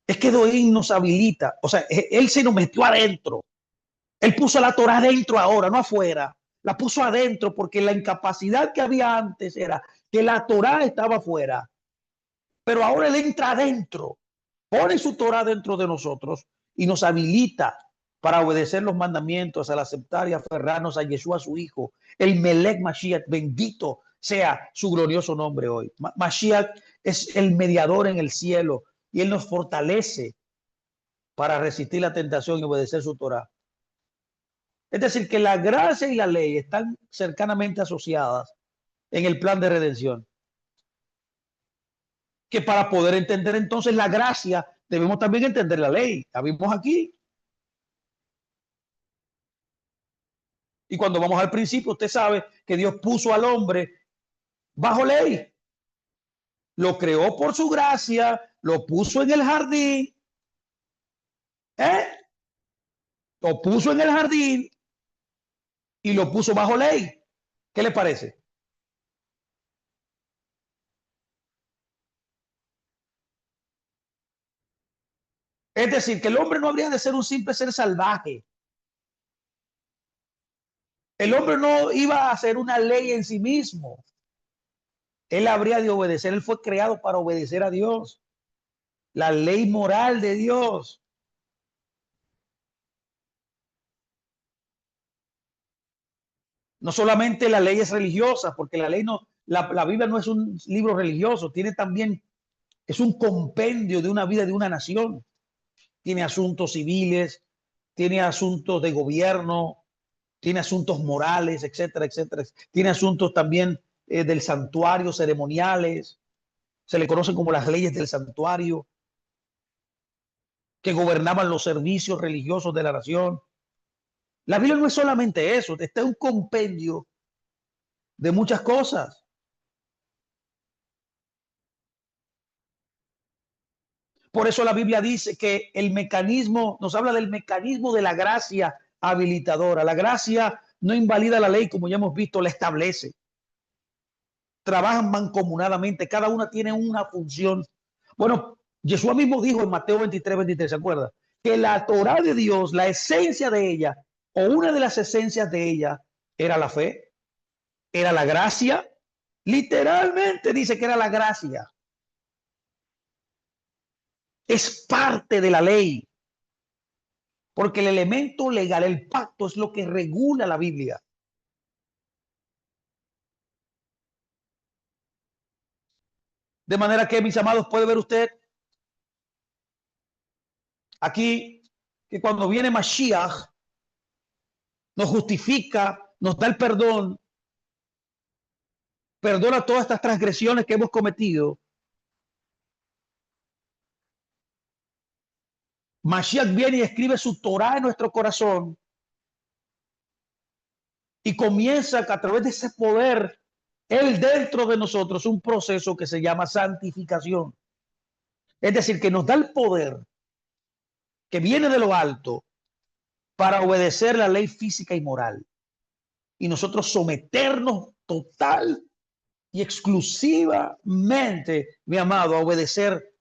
Es que Elohim nos habilita, o sea, Él se nos metió adentro. Él puso la Torah adentro ahora, no afuera. La puso adentro porque la incapacidad que había antes era que la Torah estaba afuera. Pero ahora Él entra adentro, pone su Torah dentro de nosotros y nos habilita para obedecer los mandamientos, al aceptar y aferrarnos a Yeshua, su Hijo, el Melech Mashiach, bendito sea su glorioso nombre hoy. Mashiach es el mediador en el cielo y Él nos fortalece para resistir la tentación y obedecer su Torah. Es decir, que la gracia y la ley están cercanamente asociadas en el plan de redención. Que para poder entender entonces la gracia, debemos también entender la ley. La vimos aquí. Y cuando vamos al principio, usted sabe que Dios puso al hombre bajo ley. Lo creó por su gracia, lo puso en el jardín, ¿eh? Lo puso en el jardín y lo puso bajo ley. ¿Qué le parece? Es decir, que el hombre no habría de ser un simple ser salvaje. El hombre no iba a hacer una ley en sí mismo. Él habría de obedecer. Él fue creado para obedecer a Dios. La ley moral de Dios. No solamente las leyes religiosas, porque la ley no, la Biblia no es un libro religioso, tiene también, es un compendio de una vida de una nación. Tiene asuntos civiles, tiene asuntos de gobierno, tiene asuntos morales, etcétera, etcétera. Tiene asuntos también del santuario, ceremoniales, se le conocen como las leyes del santuario, que gobernaban los servicios religiosos de la nación. La Biblia no es solamente eso, está un compendio de muchas cosas. Por eso la Biblia dice que el mecanismo, nos habla del mecanismo de la gracia habilitadora. La gracia no invalida la ley, como ya hemos visto, la establece. Trabajan mancomunadamente, cada una tiene una función. Bueno, Jesús mismo dijo en Mateo 23, ¿se acuerda? Que la Torá de Dios, la esencia de ella, o una de las esencias de ella, era la fe, era la gracia. Literalmente dice que era la gracia. Es parte de la ley. Porque el elemento legal, el pacto, es lo que regula la Biblia. De manera que, mis amados, puede ver usted aquí que cuando viene Mashiach, nos justifica, nos da el perdón, perdona todas estas transgresiones que hemos cometido. Mashiach viene y escribe su Torah en nuestro corazón y comienza a través de ese poder, él dentro de nosotros, un proceso que se llama santificación. Es decir, que nos da el poder que viene de lo alto para obedecer la ley física y moral. Y nosotros someternos total y exclusivamente, mi amado, a obedecer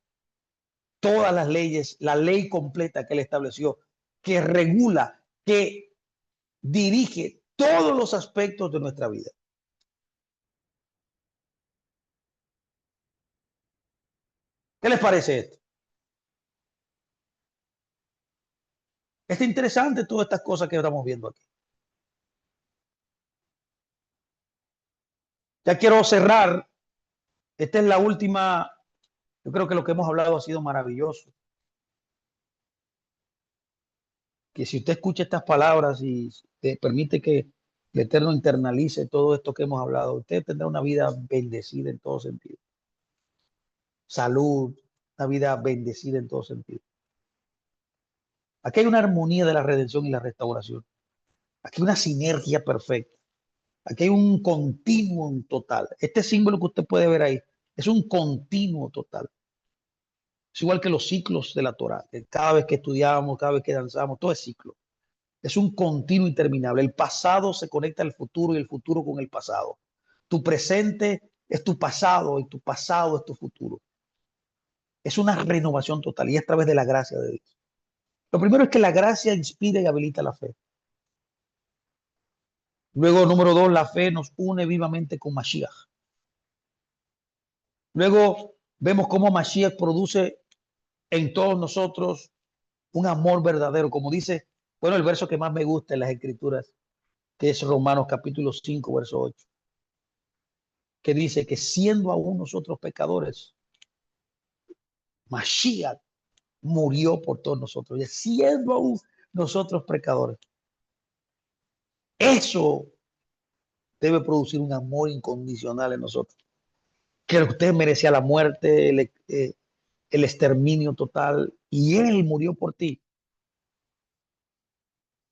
todas las leyes, la ley completa que él estableció, que regula, que dirige todos los aspectos de nuestra vida. ¿Qué les parece esto? Es interesante todas estas cosas que estamos viendo aquí. Ya quiero cerrar. Esta es la última. Yo creo que lo que hemos hablado ha sido maravilloso. Que si usted escucha estas palabras y te permite que el Eterno internalice todo esto que hemos hablado, usted tendrá una vida bendecida en todo sentido. Salud, una vida bendecida en todo sentido. Aquí hay una armonía de la redención y la restauración. Aquí hay una sinergia perfecta. Aquí hay un continuo total. Este símbolo que usted puede ver ahí es un continuo total. Es igual que los ciclos de la Torah. Cada vez que estudiamos, cada vez que danzamos, todo es ciclo. Es un continuo interminable. El pasado se conecta al futuro y el futuro con el pasado. Tu presente es tu pasado y tu pasado es tu futuro. Es una renovación total y es a través de la gracia de Dios. Lo primero es que la gracia inspira y habilita la fe. Luego, número dos, la fe nos une vivamente con Mashiach. Luego vemos cómo Mashiach produce en todos nosotros un amor verdadero, como dice, bueno, el verso que más me gusta en las escrituras, que es Romanos capítulo 5, verso 8, que dice que siendo aún nosotros pecadores, Mashiach murió por todos nosotros, y siendo aún nosotros pecadores. Eso debe producir un amor incondicional en nosotros. Que usted merecía la muerte, el exterminio total, y Él murió por ti.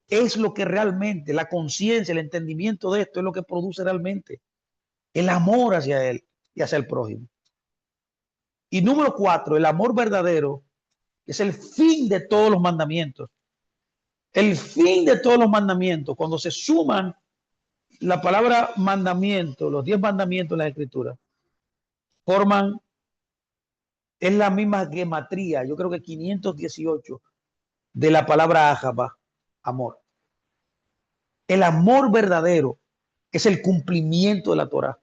Es lo que realmente, la conciencia, el entendimiento de esto es lo que produce realmente el amor hacia Él y hacia el prójimo. Y número 4, el amor verdadero es el fin de todos los mandamientos. El fin de todos los mandamientos, cuando se suman la palabra mandamiento, los 10 mandamientos en la Escritura, forman, es la misma gematría, yo creo que 518 de la palabra ajaba, amor. El amor verdadero es el cumplimiento de la Torah.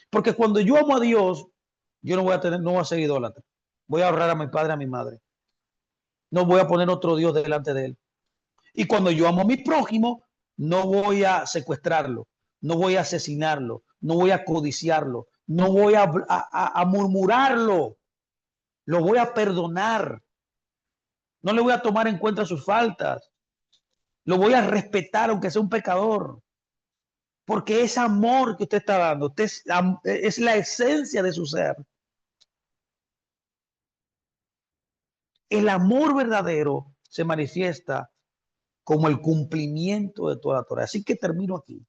Porque cuando yo amo a Dios, yo no voy a ser idólatra. Voy a honrar a mi padre, a mi madre. No voy a poner otro Dios delante de él. Y cuando yo amo a mi prójimo, no voy a secuestrarlo, no voy a asesinarlo, no voy a codiciarlo, no voy a murmurarlo, lo voy a perdonar. No le voy a tomar en cuenta sus faltas. Lo voy a respetar aunque sea un pecador. Porque ese amor que usted está dando, usted es la esencia de su ser. El amor verdadero se manifiesta como el cumplimiento de toda la Torah. Así que termino aquí.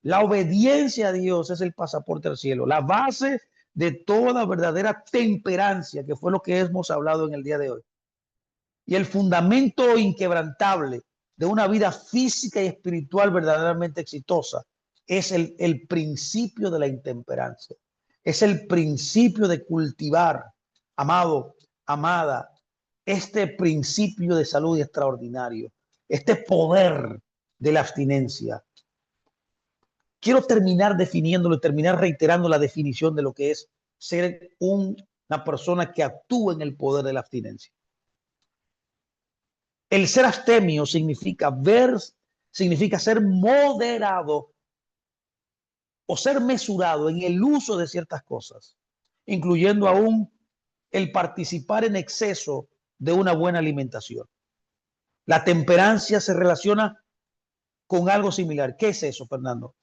La obediencia a Dios es el pasaporte al cielo, la base de toda verdadera temperancia, que fue lo que hemos hablado en el día de hoy. Y el fundamento inquebrantable de una vida física y espiritual verdaderamente exitosa es el principio de la intemperancia. Es el principio de cultivar, amado, amada, este principio de salud extraordinario, este poder de la abstinencia. Quiero terminar definiéndolo, terminar reiterando la definición de lo que es ser una persona que actúa en el poder de la abstinencia. El ser abstemio significa ser moderado o ser mesurado en el uso de ciertas cosas, incluyendo aún el participar en exceso de una buena alimentación. La temperancia se relaciona con algo similar. ¿Qué es eso, Fernando?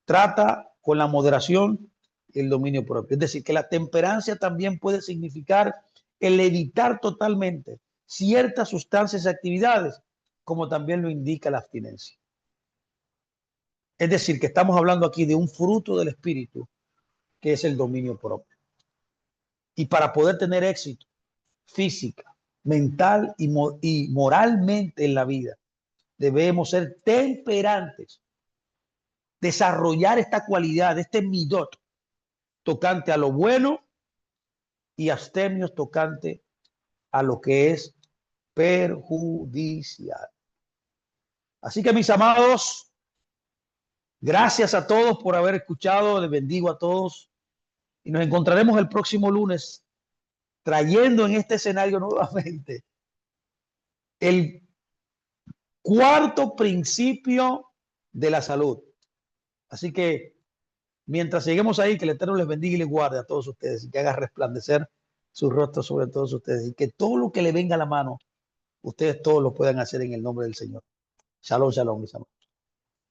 Trata con la moderación y el dominio propio. Es decir, que la temperancia también puede significar el evitar totalmente ciertas sustancias y actividades, como también lo indica la abstinencia. Es decir, que estamos hablando aquí de un fruto del espíritu, que es el dominio propio. Y para poder tener éxito física, mental y moralmente en la vida, debemos ser temperantes, desarrollar esta cualidad, este midot, tocante a lo bueno y abstemios tocante a lo que es perjudicial. Así que, mis amados, gracias a todos por haber escuchado. Les bendigo a todos y nos encontraremos el próximo lunes trayendo en este escenario nuevamente el cuarto principio de la salud. Así que mientras seguimos ahí, que el Eterno les bendiga y les guarde a todos ustedes y que haga resplandecer su rostro sobre todos ustedes y que todo lo que le venga a la mano, ustedes todos lo puedan hacer en el nombre del Señor. Shalom, shalom, mis amados.